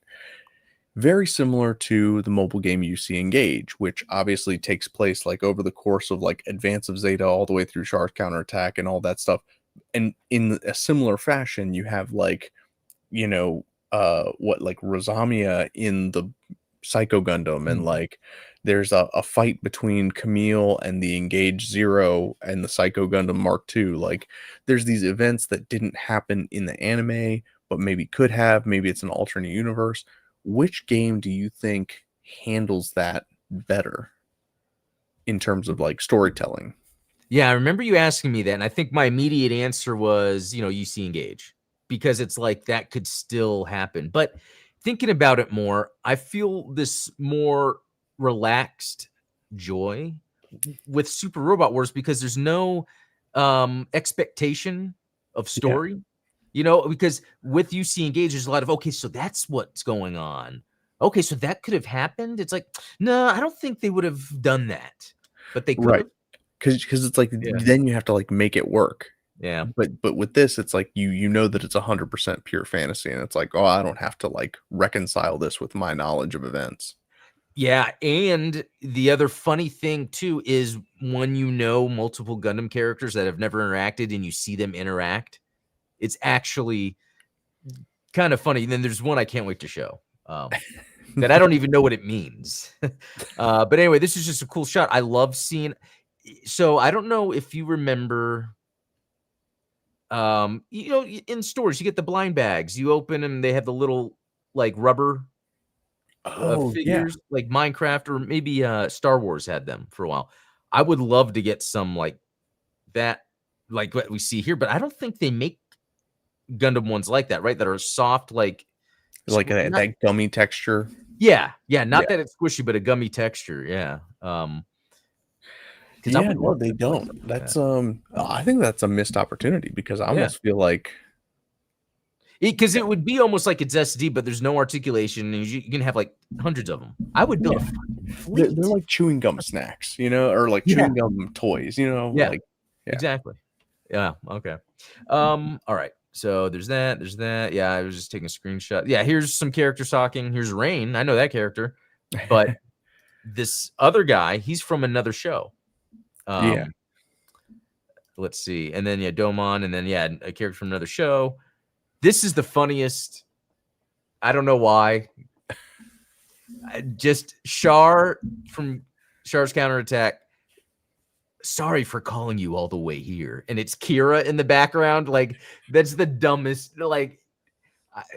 very similar to the mobile game UC Engage, which obviously takes place like over the course of like Advance of Zeta all the way through Char's counterattack and all that stuff. And in a similar fashion, you have like, what like Rosamia in the Psycho Gundam, and Mhm. like there's a fight between Camille and the Engage Zero and the Psycho Gundam Mark II. Like there's these events that didn't happen in the anime, but maybe could have. Maybe it's an alternate universe. Which game do you think handles that better in terms of like storytelling? Yeah, I remember you asking me that, and I think my immediate answer was, UC Engage, because it's like that could still happen. But thinking about it more, I feel this more relaxed joy with Super Robot Wars because there's no expectation of Yeah, story. Because with UC Engage, there's a lot of okay, so that's what's going on. Okay, so that could have happened. It's like, no, I don't think they would have done that, but they could right. have. Because it's like Yeah. then you have to like make it work. Yeah. But with this, it's like you know that it's 100% pure fantasy, and it's like, oh, I don't have to like reconcile this with my knowledge of events. Yeah, and the other funny thing too is when multiple Gundam characters that have never interacted and you see them interact, it's actually kind of funny. And then there's one I can't wait to show. That I don't even know what it means. But anyway, this is just a cool shot. I love seeing. So I don't know if you remember. In stores you get the blind bags. You open them, they have the little like rubber Oh yeah, figures, like Minecraft or maybe Star Wars had them for a while. I would love to get some like that, like what we see here, but I don't think they make Gundam ones like that, right? That are soft, like like not that gummy texture. yeah, not Yeah, that it's squishy, but a gummy texture. Yeah. Because I yeah. would No, love they to play don't. something like that. That's I think that's a missed opportunity because I Yeah. almost feel like Because yeah, it would be almost like it's SD, but there's no articulation, and you can have like hundreds of them. I would build a yeah. fucking They're fleet. like chewing gum snacks, or like Yeah. chewing gum toys, Yeah. like yeah. Exactly. Yeah, okay. All right. So there's that. Yeah, I was just taking a screenshot. Yeah, here's some characters talking. Here's Rain. I know that character. But this other guy, he's from another show. Yeah. Um, let's see. And then yeah, Domon, and then yeah, a character from another show. This is the funniest. I don't know why. Just Char from Char's counterattack. Sorry for calling you all the way here. And it's Kira in the background. Like, that's the dumbest. Like,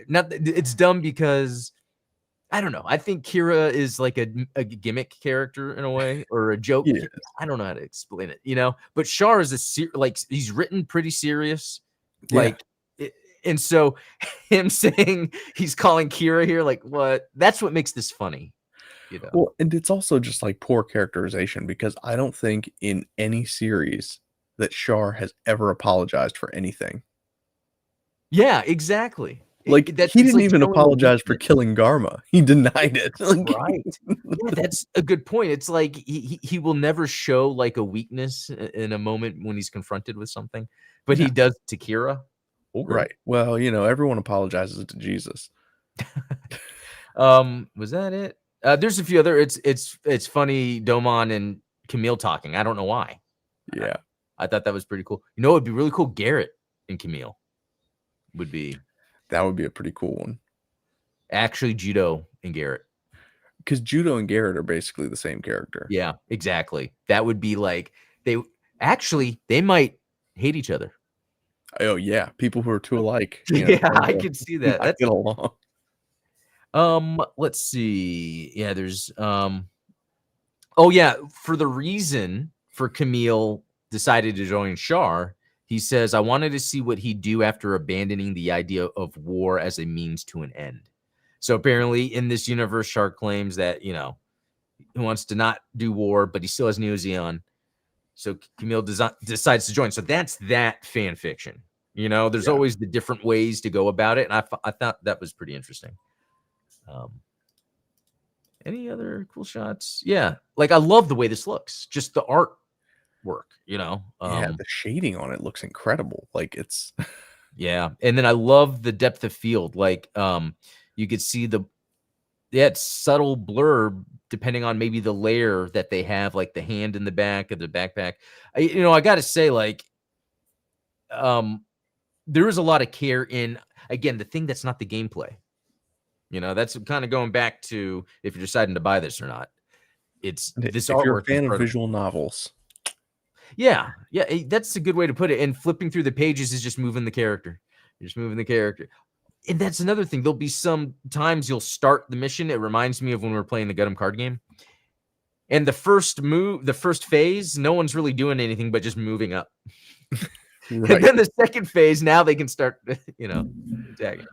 it's dumb because I don't know. I think Kira is like a gimmick character in a way, or a joke. Yeah. I don't know how to explain it, But Char is like he's written pretty serious. Yeah. Like, it, And so him saying he's calling Kira here, like, what? That's what makes this funny, you know? Well, and it's also just like poor characterization because I don't think in any series that Char has ever apologized for anything. Yeah, exactly. Like, That's he it's didn't like even showing a apologize for weakness. killing Garma. He denied it. Like, Right. Yeah, that's a good point. It's like he will never show like a weakness in a moment when he's confronted with something, but no, he does to Kira. Okay. right. Well, everyone apologizes to Jesus. Was that it? There's a few other. It's funny. Domon and Camille talking. I don't know why. I, Yeah, I thought that was pretty cool. You know, it'd be really cool. Garrett and Camille would be that would be a pretty cool one. actually Judo and Garrett. Because Judo and Garrett are basically the same character. Yeah, exactly. That would be like they might hate each other. Oh yeah, people who are too alike. Yeah, tend I to could see that. not That's get along. let's see. Yeah, there's oh yeah, for the reason for Camille decided to join Char, he says, I wanted to see what he'd do after abandoning the idea of war as a means to an end. So apparently in this universe, Char claims that, he wants to not do war, but he still has Neo Zeon. So Camille decides to join. So that's that fan fiction. There's Yeah. always the different ways to go about it. And I thought that was pretty interesting. Any other cool shots? Yeah. Like I love the way this looks. Just the artwork, Yeah, the shading on it looks incredible. Like it's yeah. And then I love the depth of field. Like you could see it's subtle blur depending on maybe the layer that they have, like the hand in the back of the backpack. I got to say, like, there is a lot of care in, again, the thing that's not the gameplay. That's kind of going back to if you're deciding to buy this or not. It's this if you're a artwork. fan of Incredible. visual novels. Yeah, that's a good way to put it. And flipping through the pages is just moving the character. You're just moving the character. And that's another thing. There'll be some times you'll start the mission. It reminds me of when we were playing the Gundam card game. And the first phase, no one's really doing anything but just moving up. Right. And then the second phase, now they can start, attacking.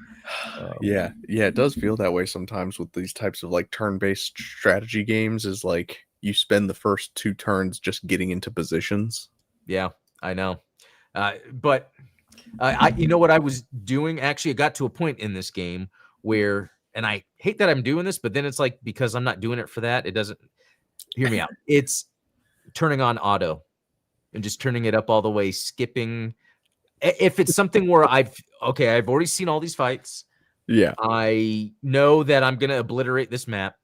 Yeah, it does feel that way sometimes with these types of like turn-based strategy games. Is like you spend the first 2 turns just getting into positions. Yeah, I know. But you know what I was doing? Actually, it got to a point in this game where, and I hate that I'm doing this, but then it's like, because I'm not doing it for that, it doesn't, hear me out. It's turning on auto and just turning it up all the way, skipping. If it's something where I've already seen all these fights. Yeah. I know that I'm going to obliterate this map.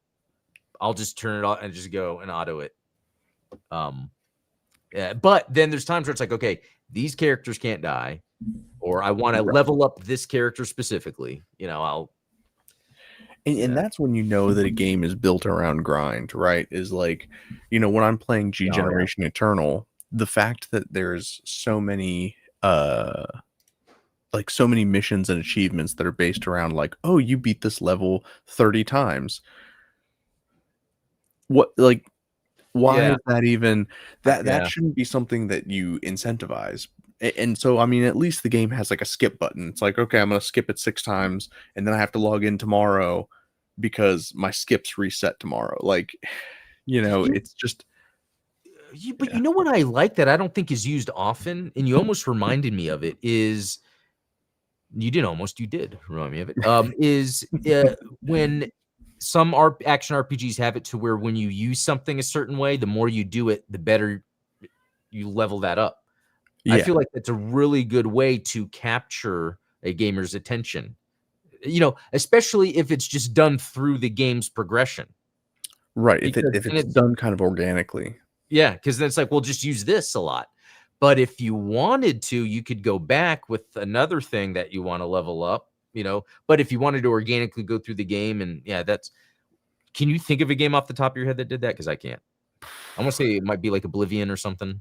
I'll just turn it on and just go and auto it. Yeah, but then there's times where it's like, okay, these characters can't die, or I want to level up this character specifically. And that's when you know that a game is built around grind, right? Is like, when I'm playing G Generation Eternal, the fact that there's so many so many missions and achievements that are based around like, oh, you beat this level 30 times. What, like, why is that even that shouldn't be something that you incentivize. And so, I mean, at least the game has like a skip button. It's like, okay, I'm going to skip it 6 times and then I have to log in tomorrow because my skips reset tomorrow. Like, it's just. But you know what I like that I don't think is used often, and you almost reminded me of it, is you did remind me of it. Is when some action RPGs have it to where when you use something a certain way, the more you do it, the better you level that up. Yeah. I feel like that's a really good way to capture a gamer's attention, especially if it's just done through the game's progression. Right. If it's done kind of organically. Yeah, because then it's like, we'll just use this a lot. But if you wanted to, you could go back with another thing that you want to level up, But if you wanted to organically go through the game, and can you think of a game off the top of your head that did that? Because I can't. I want to say it might be like Oblivion or something.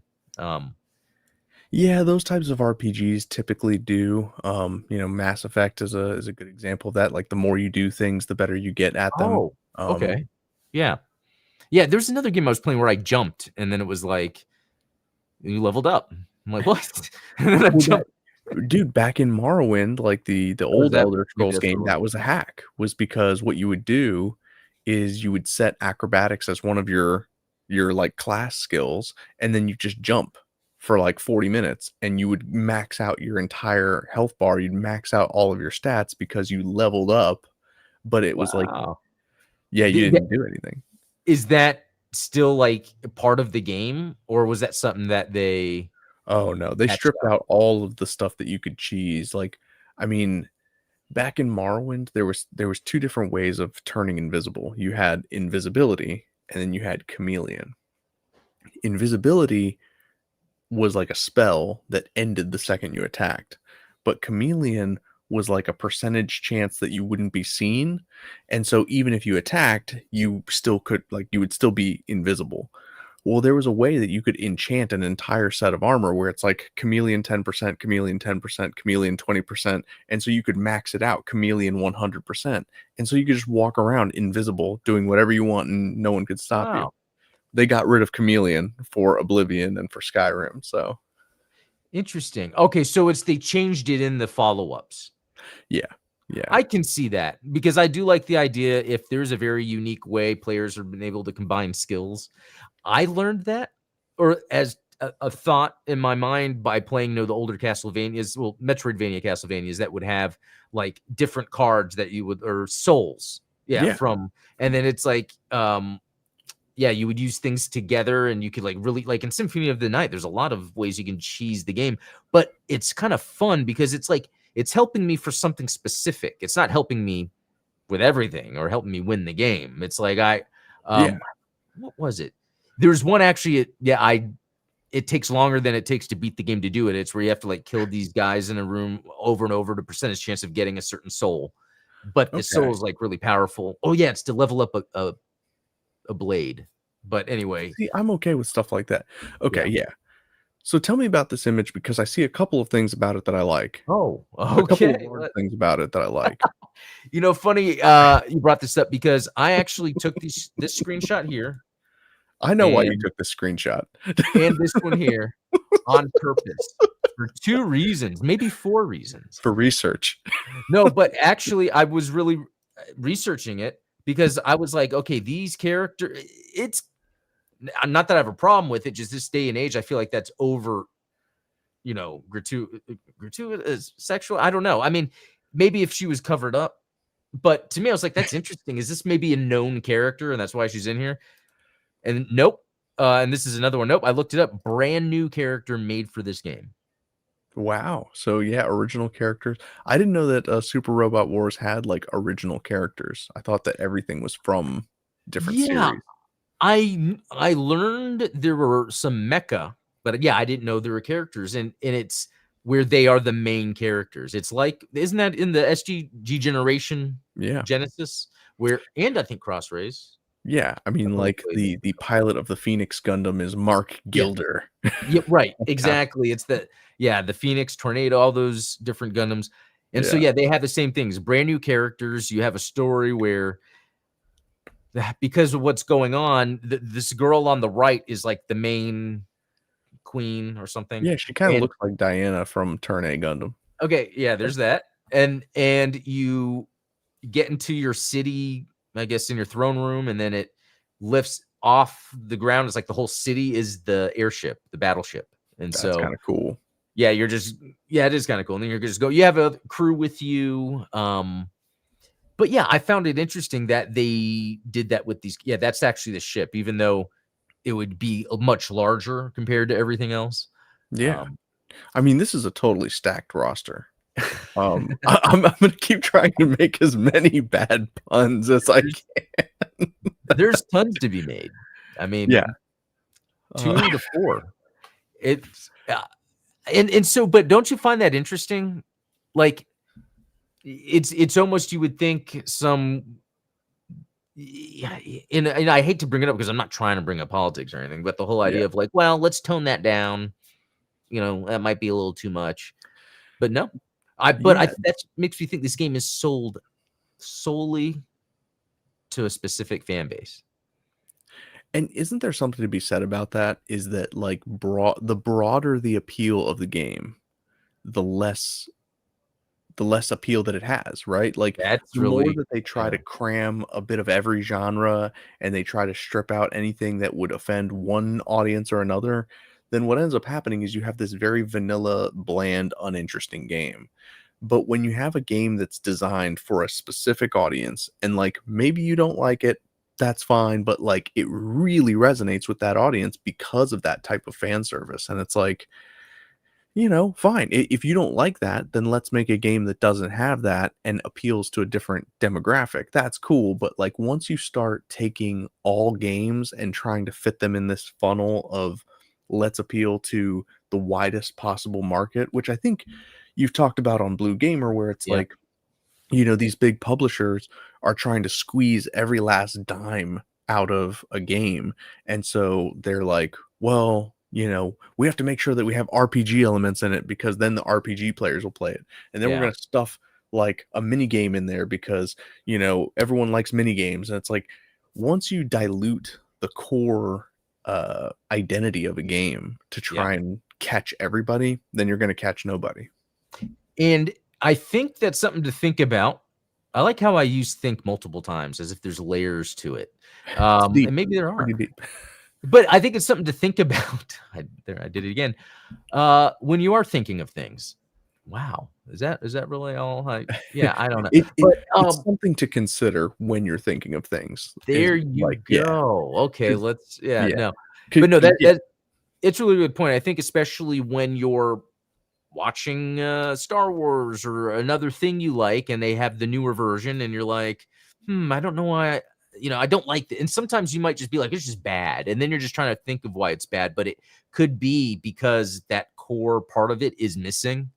Yeah, those types of RPGs typically do. Mass Effect is a good example of that. Like the more you do things, the better you get at them. Oh, okay. Yeah. Yeah, there's another game I was playing where I jumped, and then it was like, you leveled up. I'm like, what? And then I jumped. Dude, back in Morrowind, like the Or is old that Elder maybe Scrolls that's what it game, was? that was a hack. Was because what you would do is you would set acrobatics as one of your like class skills, and then you just jump for like 40 minutes, and you would max out your entire health bar. You'd max out all of your stats because you leveled up, but it was like, Wow. yeah, you Th- th- didn't do anything. Is that still like part of the game, or was that something that they Oh no, they patched stripped out? out all of the stuff that you could cheese. Like, I mean, back in Morrowind, there was two different ways of turning invisible. You had invisibility, and then you had chameleon. Invisibility was like a spell that ended the second you attacked, but chameleon was like a percentage chance that you wouldn't be seen, and so even if you attacked, you still could, like, you would still be invisible. Well, there was a way that you could enchant an entire set of armor where it's like chameleon 10%, chameleon 10%, chameleon 20%. And so you could max it out, chameleon 100%. And so you could just walk around invisible, doing whatever you want, and no one could stop you. Wow. They got rid of chameleon for Oblivion and for Skyrim. So, Interesting. Okay, so it's they changed it in the follow-ups. yeah. Yeah. I can see that because I do like the idea if there's a very unique way players have been able to combine skills. I learned that, or as a thought in my mind by playing, the older Castlevanias, well, Metroidvania Castlevanias that would have like different cards that you would, or souls, yeah, Yeah. from, and then it's like, yeah, you would use things together and you could like really like in Symphony of the Night, there's a lot of ways you can cheese the game, but it's kind of fun because it's like it's helping me for something specific. It's not helping me with everything or helping me win the game. It's like Yeah. what was it? There's one actually, it takes longer than it takes to beat the game to do it. It's where you have to like kill these guys in a room over and over, the percentage chance of getting a certain soul. But the soul Okay. is like really powerful. Oh yeah, it's to level up a blade. But anyway, See, I'm okay with stuff like that. Okay. yeah. Yeah. So tell me about this image because I see a couple of things about it that I like. Oh, A couple of okay. large things about it that I like. Funny you brought this up because I actually took this screenshot here I know why you and took this screenshot. this one here on purpose for two reasons, maybe four reasons. For research. No, but actually, I was really researching it because I was like, okay, these character, it's not that I have a problem with it. Just this day and age, I feel like that's over, gratuitous sexual. I don't know. I mean, maybe if she was covered up, but to me, I was like, that's interesting. Is this maybe a known character and that's why she's in here? And nope. And this is another one. Nope. I looked it up. Brand new character made for this game. Wow. So yeah, original characters. I didn't know that Super Robot Wars had like original characters. I thought that everything was from different Yeah, series. I learned there were some mecha, but yeah, I didn't know there were characters, and it's where they are the main characters. It's like, isn't that in the SGG generation Yeah. Genesis, where, and I think Crossrays. Yeah. I mean, I've only like played the pilot of the Phoenix Gundam is Mark yeah, Gilder. yeah, right, Yeah. exactly. It's the Phoenix Tornado, all those different Gundams, and so Yeah. yeah, they have the same things. Brand new characters. You have a story where because of what's going on, this girl on the right is like the main queen or something. Yeah, she kind of And looks like Diana from Turn A Gundam. okay, yeah, there's that. And you get into your city, I guess, in your throne room, and then it lifts off the ground. It's like the whole city is the airship, the battleship. And That's so kind of cool. yeah, it is kind of cool. And then you're just go, you have a crew with you. But yeah, I found it interesting that they did that with these. Yeah, that's actually the ship, even though it would be much larger compared to everything else. Yeah. Um, I mean, this is a totally stacked roster. I'm gonna keep trying to make as many bad puns as I there's, can. there's tons to be made. I Yeah. mean, Uh, 2 to 4. It's and so, but don't you find that interesting? Like, it's almost, you would think some, yeah, and I hate to bring it up because I'm not trying to bring up politics or anything, but the whole yeah. idea of like, well, let's tone that down. That might be a little too much. But no, Yeah. that makes me think this game is sold solely to a specific fan base. And isn't there something to be said about that? Is that like the broader the appeal of the game, the less appeal that it has, right? Like, That's the more really that they try yeah, to cram a bit of every genre and they try to strip out anything that would offend one audience or another, then what ends up happening is you have this very vanilla, bland, uninteresting game. But when you have a game that's designed for a specific audience and, like, maybe you don't like it, that's fine, but, like, it really resonates with that audience because of that type of fan service, and it's like, fine. If you don't like that, then let's make a game that doesn't have that and appeals to a different demographic. That's cool. But like once you start taking all games and trying to fit them in this funnel of let's appeal to the widest possible market, which I think you've talked about on Blue Gamer, where it's yeah, like, these big publishers are trying to squeeze every last dime out of a game. And so they're like, well, we have to make sure that we have RPG elements in it because then the RPG players will play it. And then we're yeah, going to stuff like a mini game in there because, everyone likes mini games. And it's like once you dilute the core identity of a game to yeah. try and catch everybody, then you're going to catch nobody. And I think that's something to think about. I like how I use think multiple times as if there's layers to it. It's deep. And maybe It's there pretty are. deep. But I think it's something to think about. I did it again. When you are thinking of things. Wow. Is that really all yeah, I don't know. It it But it's something to consider when you're thinking of things is there you like, yeah, go. Okay, 'cause let's yeah, yeah, no. But no, 'cause that yeah, that it's a really good point. I think especially when you're watching Star Wars or another thing you like and they have the newer version and you're like, I don't know why I don't like it. And sometimes you might just be like, it's just bad. And then you're just trying to think of why it's bad. But it could be because that core part of it is missing.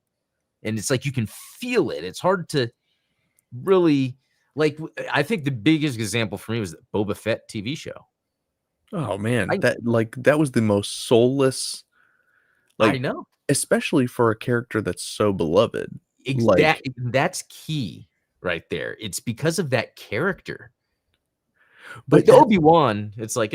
And it's like you can feel it. It's hard to really I think the biggest example for me was the Boba Fett TV show. oh man, I that was the most soulless, I like, know. especially for a character that's so beloved. Like, That's key right there. It's because of that character. Like but the Obi-Wan, it's like,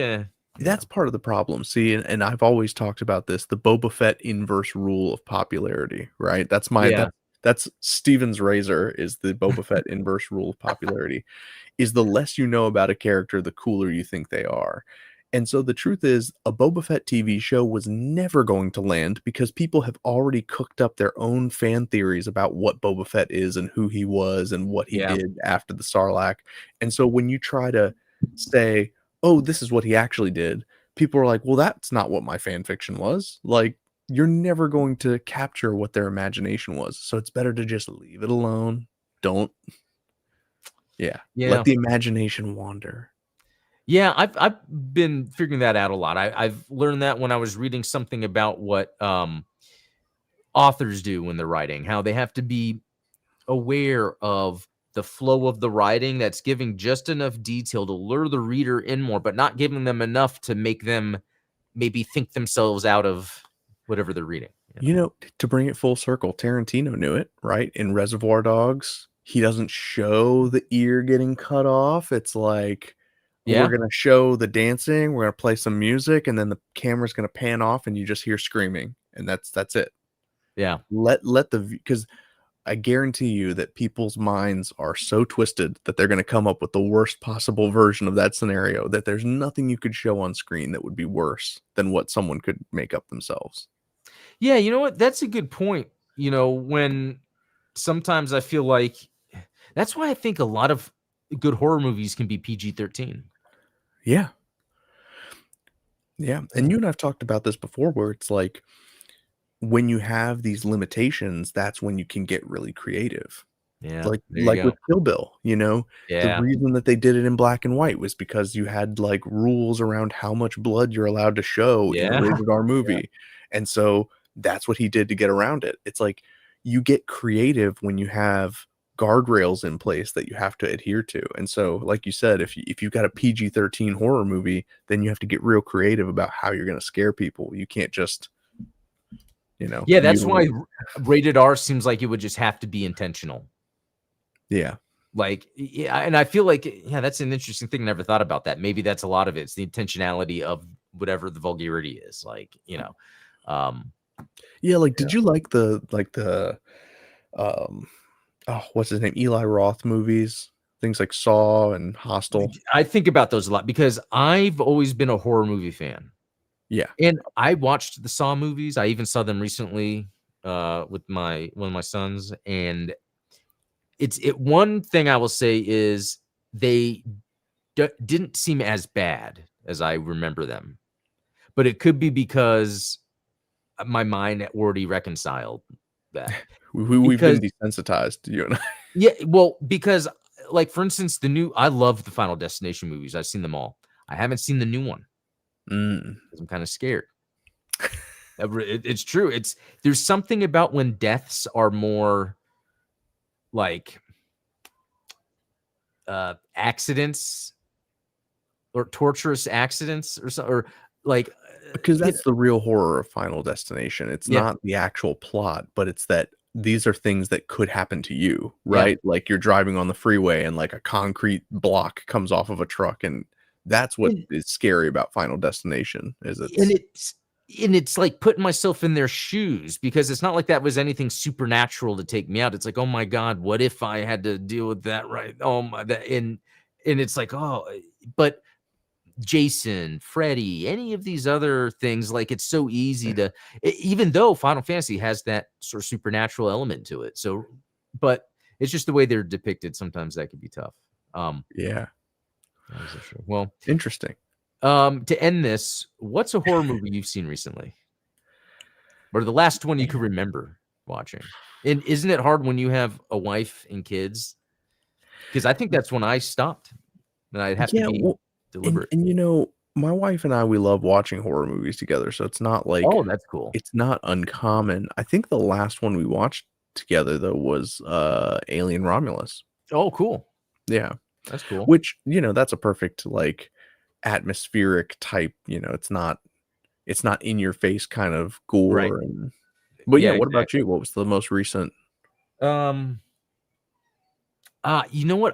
that's part of the problem. See, and I've always talked about this, the Boba Fett inverse rule of popularity, right? yeah, That's Steven's razor is the Boba Fett inverse rule of popularity. Is the less you know about a character, the cooler you think they are. And so the truth is, a Boba Fett TV show was never going to land because people have already cooked up their own fan theories about what Boba Fett is and who he was and what he yeah, did after the Sarlacc. And so when you try to say, oh, this is what he actually did, people are like, well, that's not what my fan fiction was. Like, you're never going to capture what their imagination was. So it's better to just leave it alone. Don't, yeah, let yeah. the imagination wander. Yeah, I've been figuring that out a lot. I've learned that when I was reading something about what authors do when they're writing, how they have to be aware of the flow of the writing that's giving just enough detail to lure the reader in more, but not giving them enough to make them maybe think themselves out of whatever they're reading. To bring it full circle, Tarantino knew it, right? In Reservoir Dogs, he doesn't show the ear getting cut off. It's like, we're Yeah, gonna show the dancing, we're gonna play some music, and then the camera's gonna pan off and you just hear screaming, and that's it. yeah. Let the because I guarantee you that people's minds are so twisted that they're gonna come up with the worst possible version of that scenario, that there's nothing you could show on screen that would be worse than what someone could make up themselves. Yeah, you know what? That's a good point. When sometimes I feel like that's why I think a lot of good horror movies can be PG-13. Yeah. Yeah, and Yeah. you and I've talked about this before where it's like, when you have these limitations, that's when you can get really creative. Yeah, there you Like go. with Kill Bill, the Yeah, reason that they did it in black and white was because you had, like, rules around how much blood you're allowed to show in a yeah, rated R yeah. movie, and so that's what he did to get around it. It's like, you get creative when you have guardrails in place that you have to adhere to, and so, like you said, if you've got a PG-13 horror movie, then you have to get real creative about how you're gonna scare people. You can't just, Yeah, that's why mutilate. rated R seems like it would just have to be intentional. Yeah. Like, yeah, and I feel like, yeah, that's an interesting thing. I never thought about that. Maybe that's a lot of it. It's the intentionality of whatever the vulgarity is. Like, Yeah, like, Yeah. did you like the, um, oh, what's his name? Eli Roth movies? Things like Saw and Hostel? I think about those a lot because I've always been a horror movie fan. Yeah. And I watched the Saw movies. I even saw them recently with my one of my sons. And one thing I will say is they didn't seem as bad as I remember them. But it could be because my mind already reconciled that. We've Because been desensitized, you and I. yeah, well, because like for instance, I love the Final Destination movies. I've seen them all. I haven't seen the new one Mm. because I'm kind of scared. It's true. There's something about when deaths are more like accidents or torturous accidents or so, or like Because you know, that's the real horror of Final Destination. It's yeah, not the actual plot, but it's that these are things that could happen to you, yeah. right? Like, you're driving on the freeway and, like, a concrete block comes off of a truck, and that's what And, is scary about Final Destination, is and it's it's and it's like putting myself in their shoes because it's not like that was anything supernatural to take me out. It's like, oh my God, what if I had to deal with that? Right. Oh my that and it's like, oh, but Jason, Freddy, any of these other things, like it's so easy to even though Final Fantasy has that sort of supernatural element to it. So, but it's just the way they're depicted. Sometimes that could be tough. yeah, That is true. Well, interesting. to end this, what's a horror movie you've seen recently? Or the last one you could Man. remember watching? And isn't it hard when you have a wife and kids? Because I think that's when I stopped. And I'd have to Yeah, be well, deliberate. my wife and I, we love watching horror movies together, so it's not like Oh, that's cool. it's not uncommon. I think the last one we watched together, though, was, Alien Romulus. Oh, cool. Yeah. That's cool. Which, that's a perfect, like, atmospheric type, it's not in your face kind of Right. gore and but yeah, Yeah, what about exactly. you? What was the most recent? Um, you know what?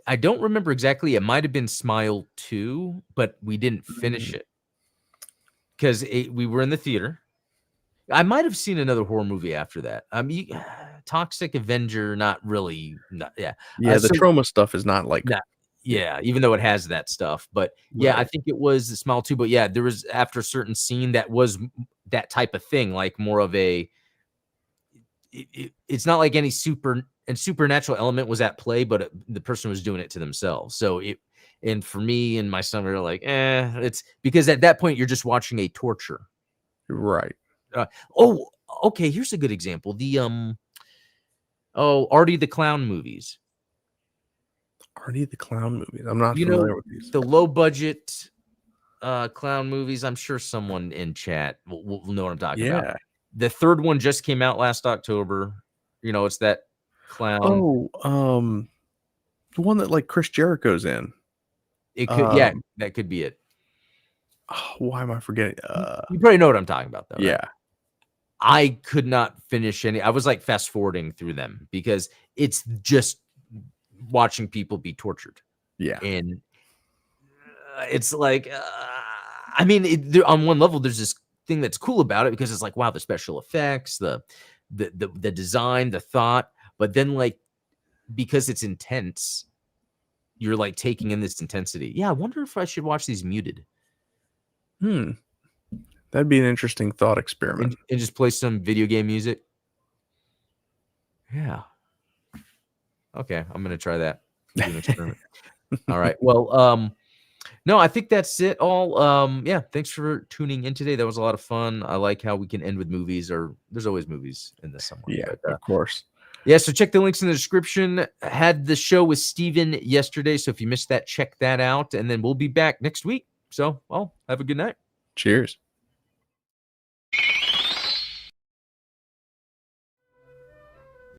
I don't remember exactly. It might have been Smile 2, but we didn't finish Mm, it because we were in the theater. I might have seen another horror movie after that. Toxic Avenger, not really. Not, yeah. yeah, the So trauma stuff is not like not, yeah, yeah, even though it has that stuff, but yeah, I right. think it was the Smile 2. But yeah, there was after a certain scene that was that type of thing, like more of a it's not like any supernatural element was at play, but the person was doing it to themselves. So and for me and my son, we were like, it's because at that point you're just watching a torture. Right. Uh, oh, okay. Here's a good example. Artie the Clown movies. Artie the Clown movies. I'm not You familiar know with these. the low budget clown movies. I'm sure someone in chat will know what I'm talking about. Yeah. The third one just came out last October. It's that clown. Oh, the one that, like, Chris Jericho's in. It could, yeah, Um, that could be it. why am I forgetting? You probably know what I'm talking about, though, right? Yeah. I could not finish any. I was like fast forwarding through them because it's just watching people be tortured, Yeah. and it's like, I mean, on one level, there's this thing that's cool about it because it's like, wow, the special effects, the design, the thought, but then like because it's intense, you're like taking in this intensity. Yeah, I wonder if I should watch these muted Hmm. That'd be an interesting thought experiment. and just play some video game music. Yeah. Okay, I'm gonna try that. Do an experiment. All right. Well, no, I think that's it all. Yeah, thanks for tuning in today. That was a lot of fun. I like how we can end with movies, or there's always movies in this somewhere. Yeah, But of course. yeah, so check the links in the description. Had the show with Steven yesterday, so if you missed that, check that out. And then we'll be back next week. So, well, have a good night. Cheers.